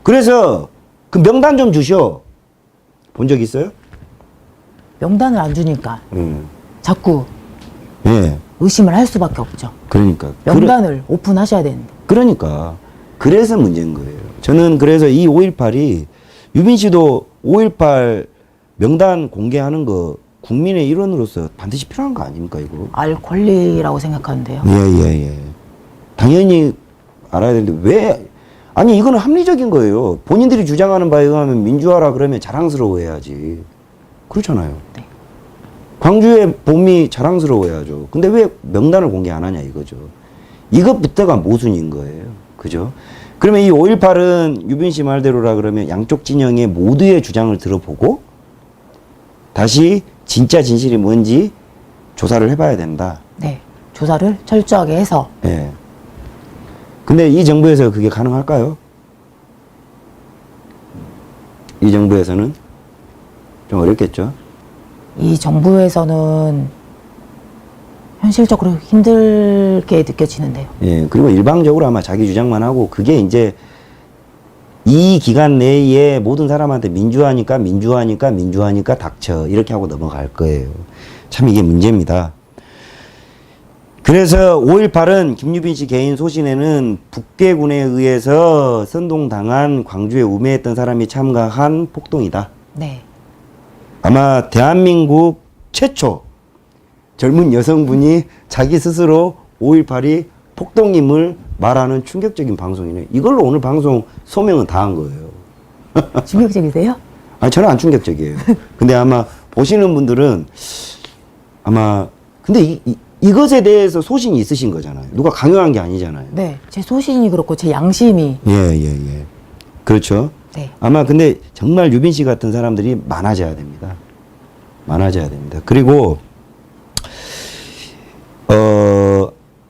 그래서 그 명단 좀 주시오. 본 적 있어요? 명단을 안 주니까 자꾸 예. 의심을 할 수밖에 없죠. 그러니까. 명단을 오픈하셔야 되는데. 그러니까. 그래서 문제인 거예요. 저는 그래서 이 5.18이 유빈 씨도 5.18 명단 공개하는 거 국민의 일원으로서 반드시 필요한 거 아닙니까, 이거? 알 권리라고 생각하는데요. 예. 당연히 알아야 되는데 왜? 아니 이거는 합리적인 거예요. 본인들이 주장하는 바에 의하면 민주화라 그러면 자랑스러워해야지. 그렇잖아요. 네. 광주의 봄이 자랑스러워야죠. 근데 왜 명단을 공개 안 하냐 이거죠. 이것부터가 모순인 거예요. 그죠? 그러면 이 5.18은 유빈 씨 말대로라 그러면 양쪽 진영의 모두의 주장을 들어보고 다시 진짜 진실이 뭔지 조사를 해봐야 된다. 네. 조사를 철저하게 해서. 예. 근데 이 정부에서 그게 가능할까요? 이 정부에서는 좀 어렵겠죠? 이 정부에서는 현실적으로 힘들게 느껴지는데요. 예. 그리고 일방적으로 아마 자기 주장만 하고 그게 이제 이 기간 내에 모든 사람한테 민주화니까 닥쳐. 이렇게 하고 넘어갈 거예요. 참 이게 문제입니다. 그래서 5.18은 김유빈 씨 개인 소신에는 북괴군에 의해서 선동당한 광주에 우매했던 사람이 참가한 폭동이다. 네. 아마 대한민국 최초 젊은 여성분이 자기 스스로 5.18이 폭동임을 말하는 충격적인 방송이네. 이걸로 오늘 방송 소명은 다 한 거예요. 충격적이세요? 아니, 저는 안 충격적이에요. 근데 아마 보시는 분들은 아마, 근데 이것에 대해서 소신이 있으신 거잖아요. 누가 강요한 게 아니잖아요. 네. 제 소신이 그렇고 제 양심이. 예. 그렇죠. 네. 아마 근데 정말 유빈 씨 같은 사람들이 많아져야 됩니다. 많아져야 됩니다. 그리고,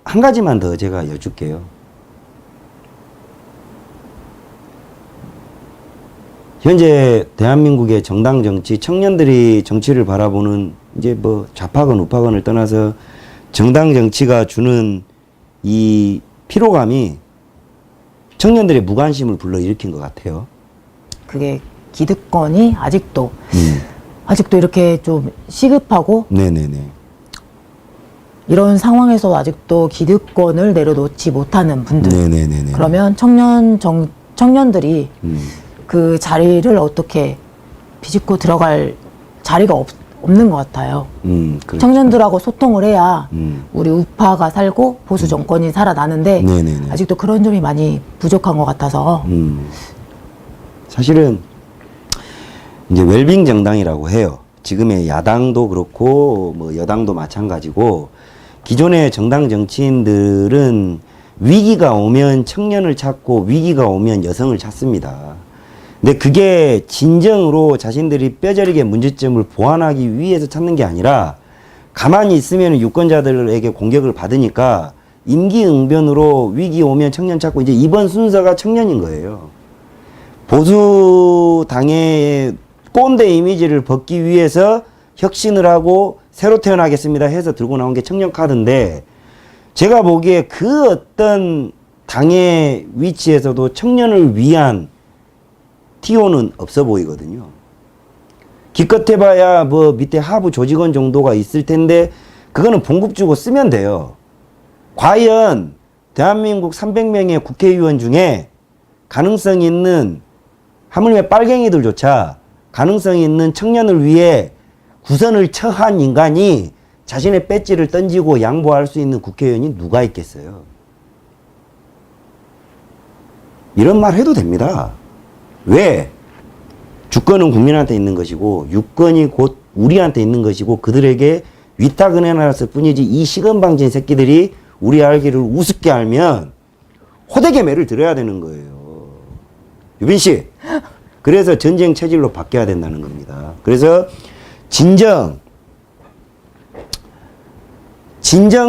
한 가지만 더 제가 여쭐게요. 현재 대한민국의 정당 정치, 청년들이 정치를 바라보는 이제 뭐 좌파건 우파건을 떠나서 정당 정치가 주는 이 피로감이 청년들의 무관심을 불러일으킨 것 같아요. 그게 기득권이 아직도 이렇게 좀 시급하고 네네네. 이런 상황에서 아직도 기득권을 내려놓지 못하는 분들. 네네네네. 그러면 청년들이 그 자리를 어떻게 비집고 들어갈 자리가 없는 것 같아요. 그렇죠. 청년들하고 소통을 해야 우리 우파가 살고 보수 정권이 살아나는데 네네네. 아직도 그런 점이 많이 부족한 것 같아서. 사실은 이제 웰빙 정당이라고 해요. 지금의 야당도 그렇고 뭐 여당도 마찬가지고 기존의 정당 정치인들은 위기가 오면 청년을 찾고 위기가 오면 여성을 찾습니다. 근데 그게 진정으로 자신들이 뼈저리게 문제점을 보완하기 위해서 찾는 게 아니라 가만히 있으면 유권자들에게 공격을 받으니까 임기응변으로 위기 오면 청년 찾고 이제 이번 순서가 청년인 거예요. 보수당의 꼰대 이미지를 벗기 위해서 혁신을 하고 새로 태어나겠습니다 해서 들고 나온 게 청년 카드인데 제가 보기에 그 어떤 당의 위치에서도 청년을 위한 TO는 없어 보이거든요. 기껏 해봐야 뭐 밑에 하부 조직원 정도가 있을 텐데 그거는 봉급 주고 쓰면 돼요. 과연 대한민국 300명의 국회의원 중에 가능성 있는 하물며 빨갱이들조차 가능성 있는 청년을 위해 구선을 처한 인간이 자신의 배지를 던지고 양보할 수 있는 국회의원이 누가 있겠어요? 이런 말 해도 됩니다. 왜? 주권은 국민한테 있는 것이고 유권이 곧 우리한테 있는 것이고 그들에게 위탁은 해놨을 뿐이지 이 시건방진 새끼들이 우리 알기를 우습게 알면 호되게 매를 들어야 되는 거예요. 유빈 씨. 그래서 전쟁 체질로 바뀌어야 된다는 겁니다. 그래서 진정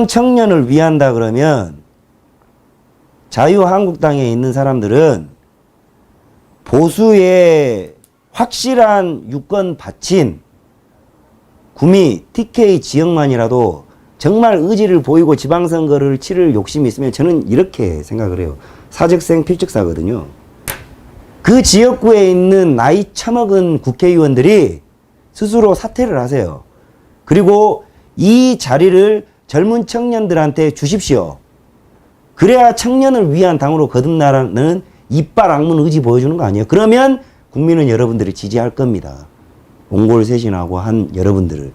청년을 위한다 그러면 자유한국당에 있는 사람들은 보수의 확실한 유권 바친 구미 TK 지역만이라도 정말 의지를 보이고 지방선거를 치를 욕심이 있으면 저는 이렇게 생각을 해요. 사직생 필적사거든요. 그 지역구에 있는 나이 처먹은 국회의원들이 스스로 사퇴를 하세요. 그리고 이 자리를 젊은 청년들한테 주십시오. 그래야 청년을 위한 당으로 거듭나라는 이빨 악문 의지 보여주는 거 아니에요. 그러면 국민은 여러분들을 지지할 겁니다. 옹골쇄신하고 한 여러분들을.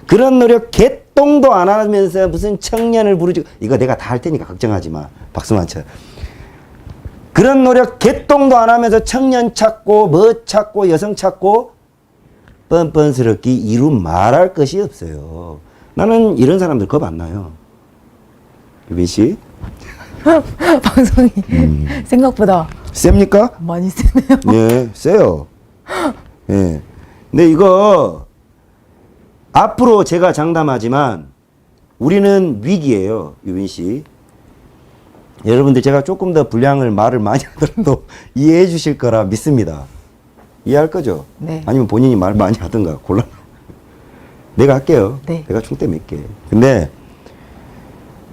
그런 노력 개똥도 안 하면서 무슨 청년을 부르지. 이거 내가 다 할 테니까 걱정하지 마. 박수만쳐. 그런 노력 개똥도 안 하면서 청년 찾고 뭐 찾고 여성 찾고 뻔뻔스럽게 이루 말할 것이 없어요. 나는 이런 사람들 겁 안 나요. 유빈 씨. 방송이 생각보다 셉니까? 많이 세네요. 예, 세요. 예. 근데 이거 앞으로 제가 장담하지만 우리는 위기예요, 유빈 씨. 여러분들 제가 조금 더 분량을 말을 많이 하더라도 이해해 주실 거라 믿습니다. 이해할 거죠? 네. 아니면 본인이 말 많이 하든가 곤란. 내가 할게요. 네. 내가 총대 맺게. 근데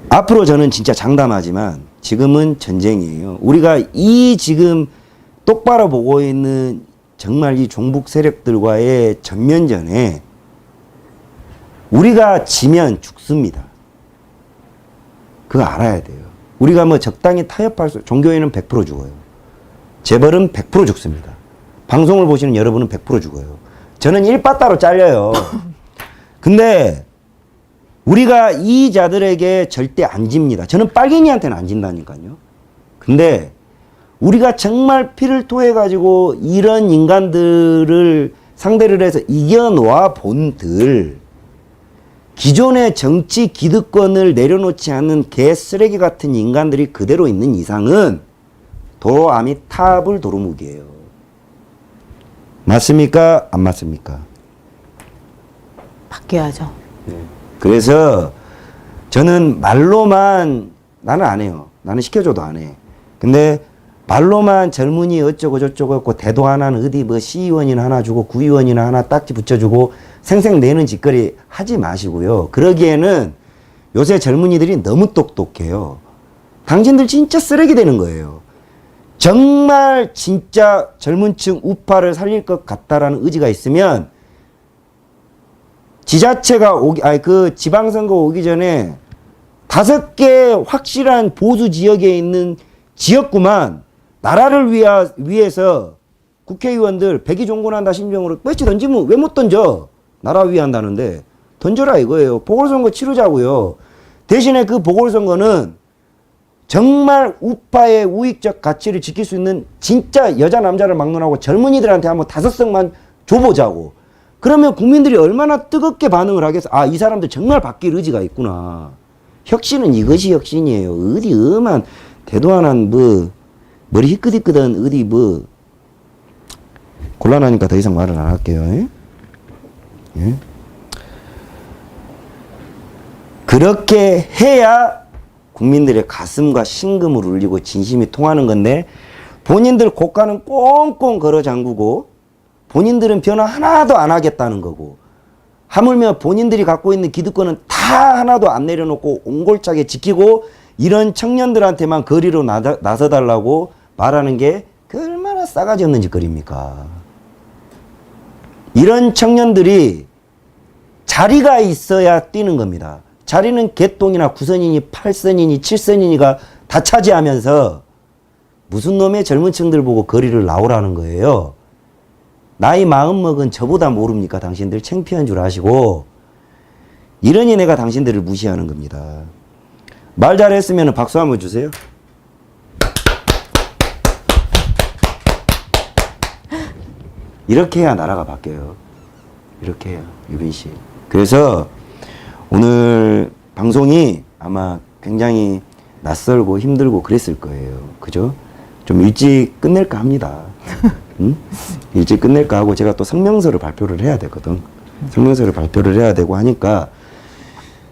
앞으로 저는 진짜 장담하지만 지금은 전쟁이에요. 우리가 이 지금 똑바로 보고 있는 정말 이 종북 세력들과의 전면전에 우리가 지면 죽습니다. 그거 알아야 돼요. 우리가 뭐 적당히 타협할 수, 종교인은 100% 죽어요. 재벌은 100% 죽습니다. 방송을 보시는 여러분은 100% 죽어요. 저는 1빠따로 잘려요. 근데 우리가 이 자들에게 절대 안 집니다. 저는 빨갱이한테는 안 진다니까요. 근데 우리가 정말 피를 토해가지고 이런 인간들을 상대를 해서 이겨놓아 본들 기존의 정치 기득권을 내려놓지 않는 개 쓰레기 같은 인간들이 그대로 있는 이상은 도로아미 탑을 도루묵이에요. 맞습니까? 안 맞습니까? 바뀌어야죠. 네. 그래서 저는 말로만 나는 안 해요. 나는 시켜줘도 안 해. 근데 말로만 젊은이 어쩌고 저쩌고 했고 대도 하나는 어디 뭐 시의원이나 하나 주고 구의원이나 하나 딱지 붙여주고 생생 내는 짓거리 하지 마시고요. 그러기에는 요새 젊은이들이 너무 똑똑해요. 당신들 진짜 쓰레기 되는 거예요. 정말 진짜 젊은 층 우파를 살릴 것 같다라는 의지가 있으면 지자체가 그 지방선거 오기 전에 5개 확실한 보수 지역에 있는 지역구만 나라를 위해서 국회의원들 백의종군한다 심정으로 배치 던지면 왜 못 던져? 나라 위한다는데 던져라 이거예요. 보궐선거 치르자고요. 대신에 그 보궐선거는 정말 우파의 우익적 가치를 지킬 수 있는 진짜 여자 남자를 막론하고 젊은이들한테 한번 5석만 줘보자고. 그러면 국민들이 얼마나 뜨겁게 반응을 하겠어. 아, 이 사람들 정말 바뀔 의지가 있구나. 혁신은 이것이 혁신이에요. 어디 엄한 대도안한 뭐 머리 희끗희끗한 어디 뭐 곤란하니까 더 이상 말을 안 할게요. 예? 예? 그렇게 해야 국민들의 가슴과 심금을 울리고 진심이 통하는 건데 본인들 고가는 꽁꽁 걸어 잠그고 본인들은 변화 하나도 안 하겠다는 거고 하물며 본인들이 갖고 있는 기득권은 다 하나도 안 내려놓고 옹골차게 지키고 이런 청년들한테만 거리로 나서달라고 말하는 게 그 얼마나 얼마나 싸가지 없는 짓거리입니까? 이런 청년들이 자리가 있어야 뛰는 겁니다. 자리는 개똥이나 9선이니 8선이니 7선이니가 다 차지하면서 무슨 놈의 젊은 층들 보고 거리를 나오라는 거예요. 나이 마음 먹은 저보다 모릅니까? 당신들 창피한 줄 아시고 이러니 내가 당신들을 무시하는 겁니다. 말 잘했으면 박수 한번 주세요. 이렇게 해야 나라가 바뀌어요. 이렇게 해요, 유빈 씨. 그래서 오늘 방송이 아마 굉장히 낯설고 힘들고 그랬을 거예요. 그죠? 좀 일찍 끝낼까 합니다. 응? 일찍 끝낼까 하고 제가 또 성명서를 발표를 해야 되거든. 성명서를 발표를 해야 되고 하니까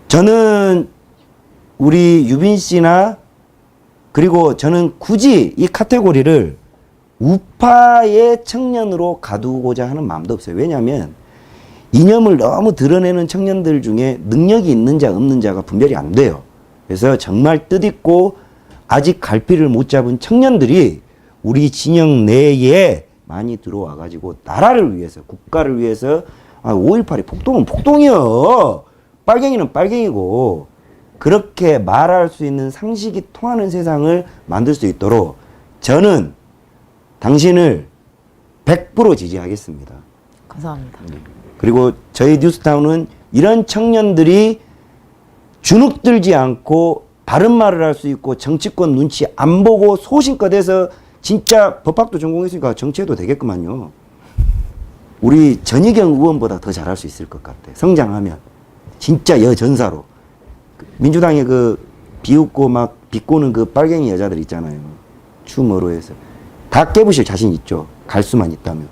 저는 우리 유빈 씨나 그리고 저는 굳이 이 카테고리를 우파의 청년으로 가두고자 하는 마음도 없어요. 왜냐하면 이념을 너무 드러내는 청년들 중에 능력이 있는 자 없는 자가 분별이 안 돼요. 그래서 정말 뜻있고 아직 갈피를 못 잡은 청년들이 우리 진영 내에 많이 들어와 가지고 나라를 위해서 국가를 위해서 5.18이 폭동은 폭동이요. 빨갱이는 빨갱이고 그렇게 말할 수 있는 상식이 통하는 세상을 만들 수 있도록 저는 당신을 100% 지지하겠습니다. 감사합니다. 그리고 저희 뉴스타운은 이런 청년들이 주눅들지 않고 바른 말을 할 수 있고 정치권 눈치 안 보고 소신껏 해서 진짜 법학도 전공했으니까 정치해도 되겠구만요. 우리 전희경 의원보다 더 잘할 수 있을 것 같아. 성장하면. 진짜 여전사로. 민주당의 그 비웃고 막 비꼬는 그 빨갱이 여자들 있잖아요. 추모로 해서. 다 깨부실 자신 있죠. 갈 수만 있다면.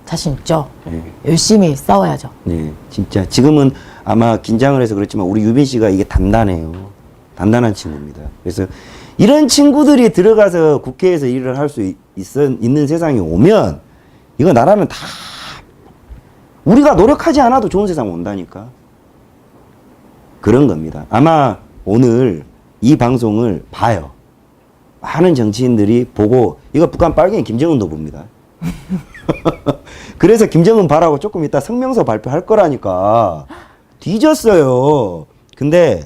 자신 있죠. 네. 열심히 싸워야죠. 네, 진짜 지금은 아마 긴장을 해서 그렇지만 우리 유빈 씨가 이게 단단해요. 단단한 친구입니다. 그래서 이런 친구들이 들어가서 국회에서 일을 할 수 있는 세상이 오면 이거 나라는 다 우리가 노력하지 않아도 좋은 세상 온다니까. 그런 겁니다. 아마 오늘 이 방송을 봐요. 많은 정치인들이 보고 이거 북한 빨갱이 김정은도 봅니다. 그래서 김정은 봐라고 조금 이따 성명서 발표할 거라니까. 뒤졌어요. 근데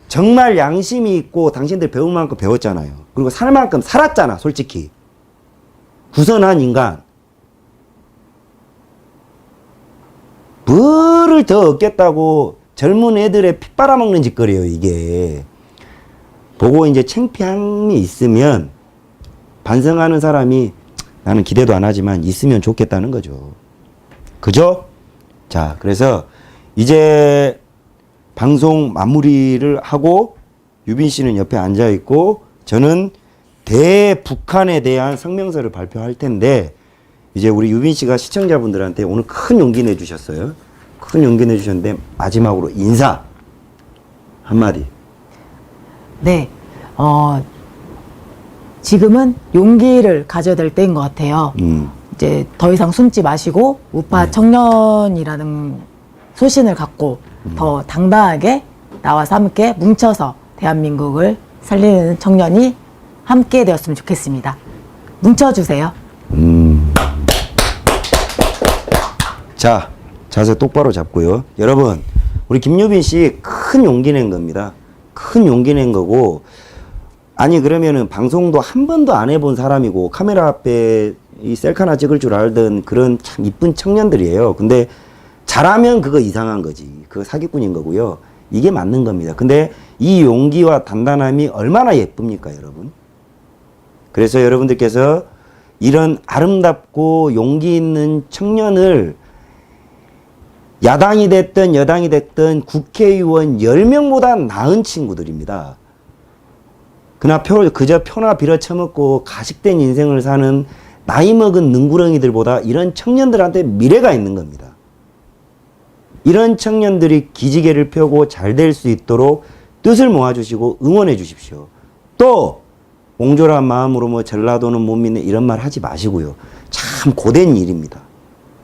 정말 양심이 있고 당신들 배울 만큼 배웠잖아요. 그리고 살 만큼 살았잖아, 솔직히. 구선한 인간. 뭐를 더 얻겠다고 젊은 애들의 피 빨아먹는 짓거리예요, 이게. 보고 이제 창피함이 있으면 반성하는 사람이 나는 기대도 안 하지만 있으면 좋겠다는 거죠. 그죠? 자, 그래서 이제 방송 마무리를 하고 유빈 씨는 옆에 앉아 있고 저는 대북한에 대한 성명서를 발표할 텐데 이제 우리 유빈 씨가 시청자분들한테 오늘 큰 용기 내주셨어요. 큰 용기 내주셨는데 마지막으로 인사 한마디. 네. 지금은 용기를 가져야 될 때인 것 같아요. 이제 더 이상 숨지 마시고 우파 청년이라는 소신을 갖고 더 당당하게 나와서 함께 뭉쳐서 대한민국을 살리는 청년이 함께 되었으면 좋겠습니다. 뭉쳐주세요. 자, 자세 똑바로 잡고요. 여러분, 우리 김유빈 씨 큰 용기 낸 겁니다. 큰 용기 낸 거고, 아니 그러면은 방송도 한 번도 안 해본 사람이고 카메라 앞에 이 셀카나 찍을 줄 알던 그런 참 이쁜 청년들이에요. 근데 잘하면 그거 이상한 거지. 그거 사기꾼인 거고요. 이게 맞는 겁니다. 근데 이 용기와 단단함이 얼마나 예쁩니까, 여러분? 그래서 여러분들께서 이런 아름답고 용기 있는 청년을 야당이 됐든 여당이 됐든 국회의원 10명보다 나은 친구들입니다. 그저 표나 빌어쳐먹고 가식된 인생을 사는 나이 먹은 능구렁이들보다 이런 청년들한테 미래가 있는 겁니다. 이런 청년들이 기지개를 펴고 잘 될 수 있도록 뜻을 모아주시고 응원해 주십시오. 또 옹졸한 마음으로 뭐 전라도는 못 믿는 이런 말 하지 마시고요. 참 고된 일입니다.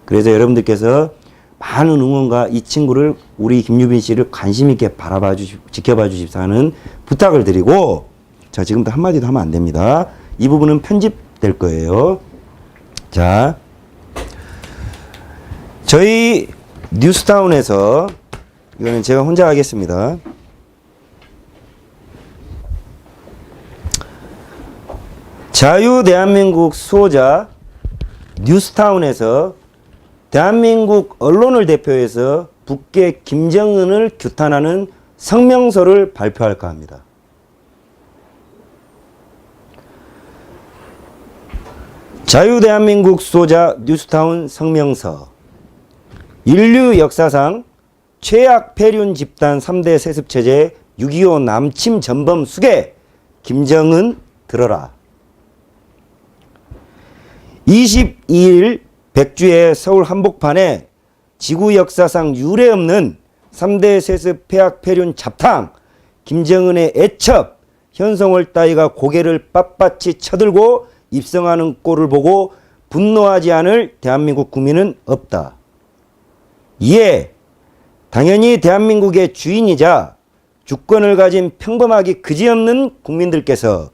그래서 여러분들께서 많은 응원과 이 친구를 우리 김유빈 씨를 관심 있게 지켜봐 주십사 하는 부탁을 드리고 자 지금부터 한마디도 하면 안 됩니다. 이 부분은 편집 될 거예요. 자, 저희 뉴스타운에서 이거는 제가 혼자 하겠습니다. 자유 대한민국 수호자 뉴스타운에서 대한민국 언론을 대표해서 북계 김정은을 규탄하는 성명서를 발표할까 합니다. 자유 대한민국 수호자 뉴스타운 성명서. 인류 역사상 최악 폐륜 집단 3대 세습체제 6.25 남침 전범 수괴 김정은 들어라. 22일 백주의 서울 한복판에 지구 역사상 유례없는 3대 세습 폐악 폐륜 잡탕 김정은의 애첩 현송월 따위가 고개를 빳빳이 쳐들고 입성하는 꼴을 보고 분노하지 않을 대한민국 국민은 없다. 이에 당연히 대한민국의 주인이자 주권을 가진 평범하기 그지없는 국민들께서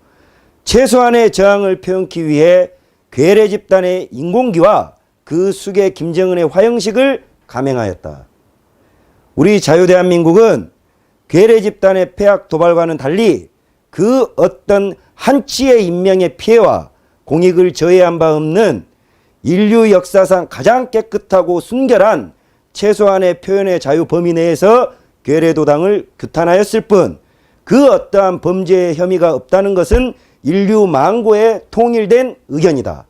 최소한의 저항을 표현하기 위해 괴뢰 집단의 인공기와 그 수괴 김정은의 화형식을 감행하였다. 우리 자유대한민국은 괴뢰 집단의 폐악 도발과는 달리 그 어떤 한치의 인명의 피해와 공익을 저해한 바 없는 인류 역사상 가장 깨끗하고 순결한 최소한의 표현의 자유 범위 내에서 괴뢰도당을 규탄하였을 뿐 그 어떠한 범죄의 혐의가 없다는 것은 인류 만고의 통일된 의견이다.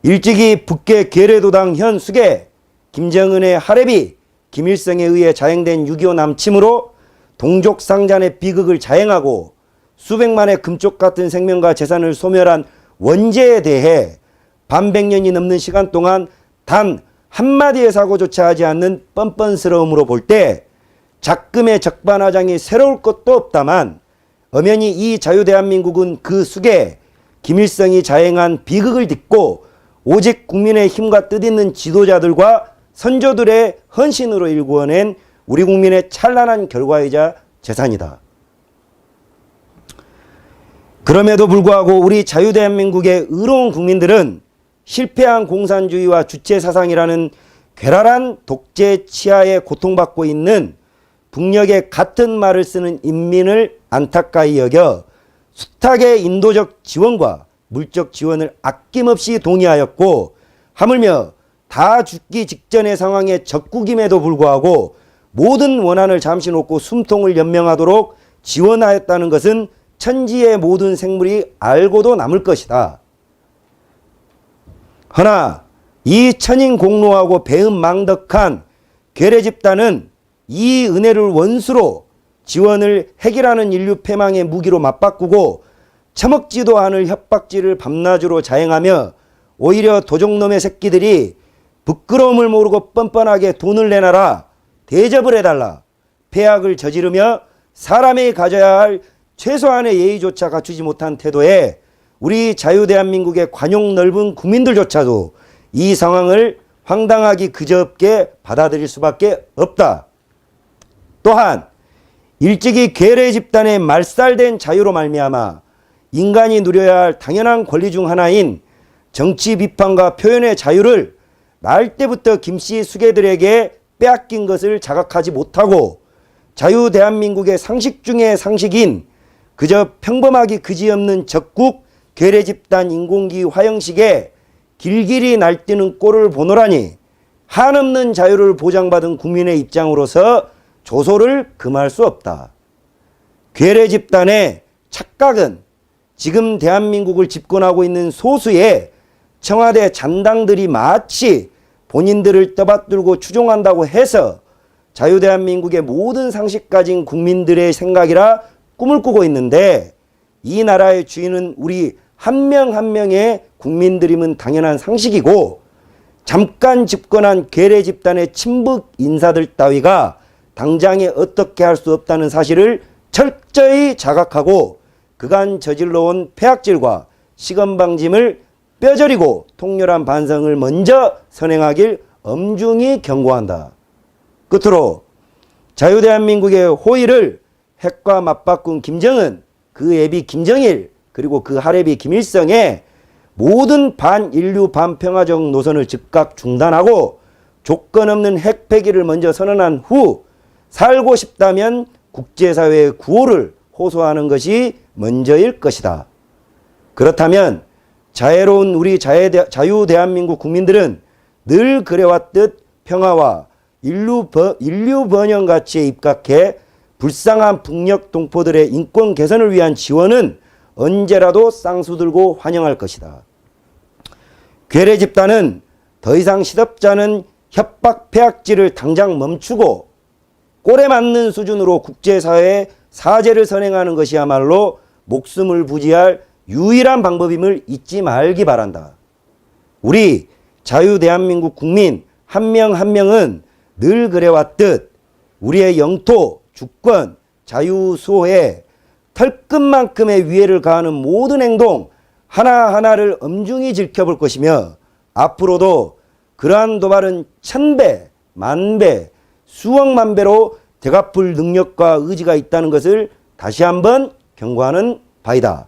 일찍이 북계 괴뢰도당 현 수괴 김정은의 하랩이 김일성에 의해 자행된 6.25 남침으로 동족상잔의 비극을 자행하고 수백만의 금쪽 같은 생명과 재산을 소멸한 원죄에 대해 반백년이 넘는 시간 동안 단 한마디의 사고조차 하지 않는 뻔뻔스러움으로 볼 때 작금의 적반하장이 새로울 것도 없다만 엄연히 이 자유대한민국은 그 수괴 김일성이 자행한 비극을 딛고 오직 국민의 힘과 뜻있는 지도자들과 선조들의 헌신으로 일구어낸 우리 국민의 찬란한 결과이자 재산이다. 그럼에도 불구하고 우리 자유대한민국의 의로운 국민들은 실패한 공산주의와 주체사상이라는 괴랄한 독재 치하에 고통받고 있는 북녘의 같은 말을 쓰는 인민을 안타까이 여겨 숱하게 인도적 지원과 물적 지원을 아낌없이 동의하였고 하물며 다 죽기 직전의 상황에 적국임에도 불구하고 모든 원한을 잠시 놓고 숨통을 연명하도록 지원하였다는 것은 천지의 모든 생물이 알고도 남을 것이다. 허나 이 천인공노하고 배은망덕한 괴뢰 집단은 이 은혜를 원수로 지원을 핵이라는 인류 패망의 무기로 맞바꾸고 처먹지도 않을 협박질을 밤낮으로 자행하며 오히려 도적놈의 새끼들이 부끄러움을 모르고 뻔뻔하게 돈을 내놔라, 대접을 해달라, 폐악을 저지르며 사람이 가져야 할 최소한의 예의조차 갖추지 못한 태도에 우리 자유대한민국의 관용 넓은 국민들조차도 이 상황을 황당하기 그저없게 받아들일 수밖에 없다. 또한 일찍이 괴뢰 집단의 말살된 자유로 말미암아 인간이 누려야 할 당연한 권리 중 하나인 정치 비판과 표현의 자유를 날 때부터 김씨 수괴들에게 빼앗긴 것을 자각하지 못하고 자유대한민국의 상식 중의 상식인 그저 평범하기 그지없는 적국 괴뢰 집단 인공기 화형식에 길길이 날뛰는 꼴을 보노라니 한없는 자유를 보장받은 국민의 입장으로서 조소를 금할 수 없다. 괴뢰 집단의 착각은 지금 대한민국을 집권하고 있는 소수의 청와대 잔당들이 마치 본인들을 떠받들고 추종한다고 해서 자유대한민국의 모든 상식 가진 국민들의 생각이라 꿈을 꾸고 있는데 이 나라의 주인은 우리 한 명 한 명의 국민들임은 당연한 상식이고 잠깐 집권한 괴뢰 집단의 친북 인사들 따위가 당장에 어떻게 할 수 없다는 사실을 철저히 자각하고 그간 저질러온 폐악질과 시건방짐을 뼈저리고 통렬한 반성을 먼저 선행하길 엄중히 경고한다. 끝으로 자유대한민국의 호의를 핵과 맞바꾼 김정은, 그 애비 김정일, 그리고 그 하레비 김일성의 모든 반인류 반평화적 노선을 즉각 중단하고 조건 없는 핵 폐기를 먼저 선언한 후 살고 싶다면 국제사회의 구호를 호소하는 것이 먼저일 것이다. 그렇다면 자애로운 우리 자유 대한민국 국민들은 늘 그래왔듯 평화와 인류 번영 가치에 입각해 불쌍한 북녘 동포들의 인권 개선을 위한 지원은 언제라도 쌍수들고 환영할 것이다. 괴뢰 집단은 더 이상 시덥지 않은 협박 폐악질을 당장 멈추고 꼴에 맞는 수준으로 국제사회에 사죄를 선행하는 것이야말로 목숨을 부지할 유일한 방법임을 잊지 말기 바란다. 우리 자유 대한민국 국민 한 명 한 명은 늘 그래왔듯 우리의 영토, 주권, 자유 수호에 털끝만큼의 위해를 가하는 모든 행동 하나하나를 엄중히 지켜볼 것이며 앞으로도 그러한 도발은 1000배, 만배, 수억만 배로 되갚을 능력과 의지가 있다는 것을 다시 한번 경고하는 바이다.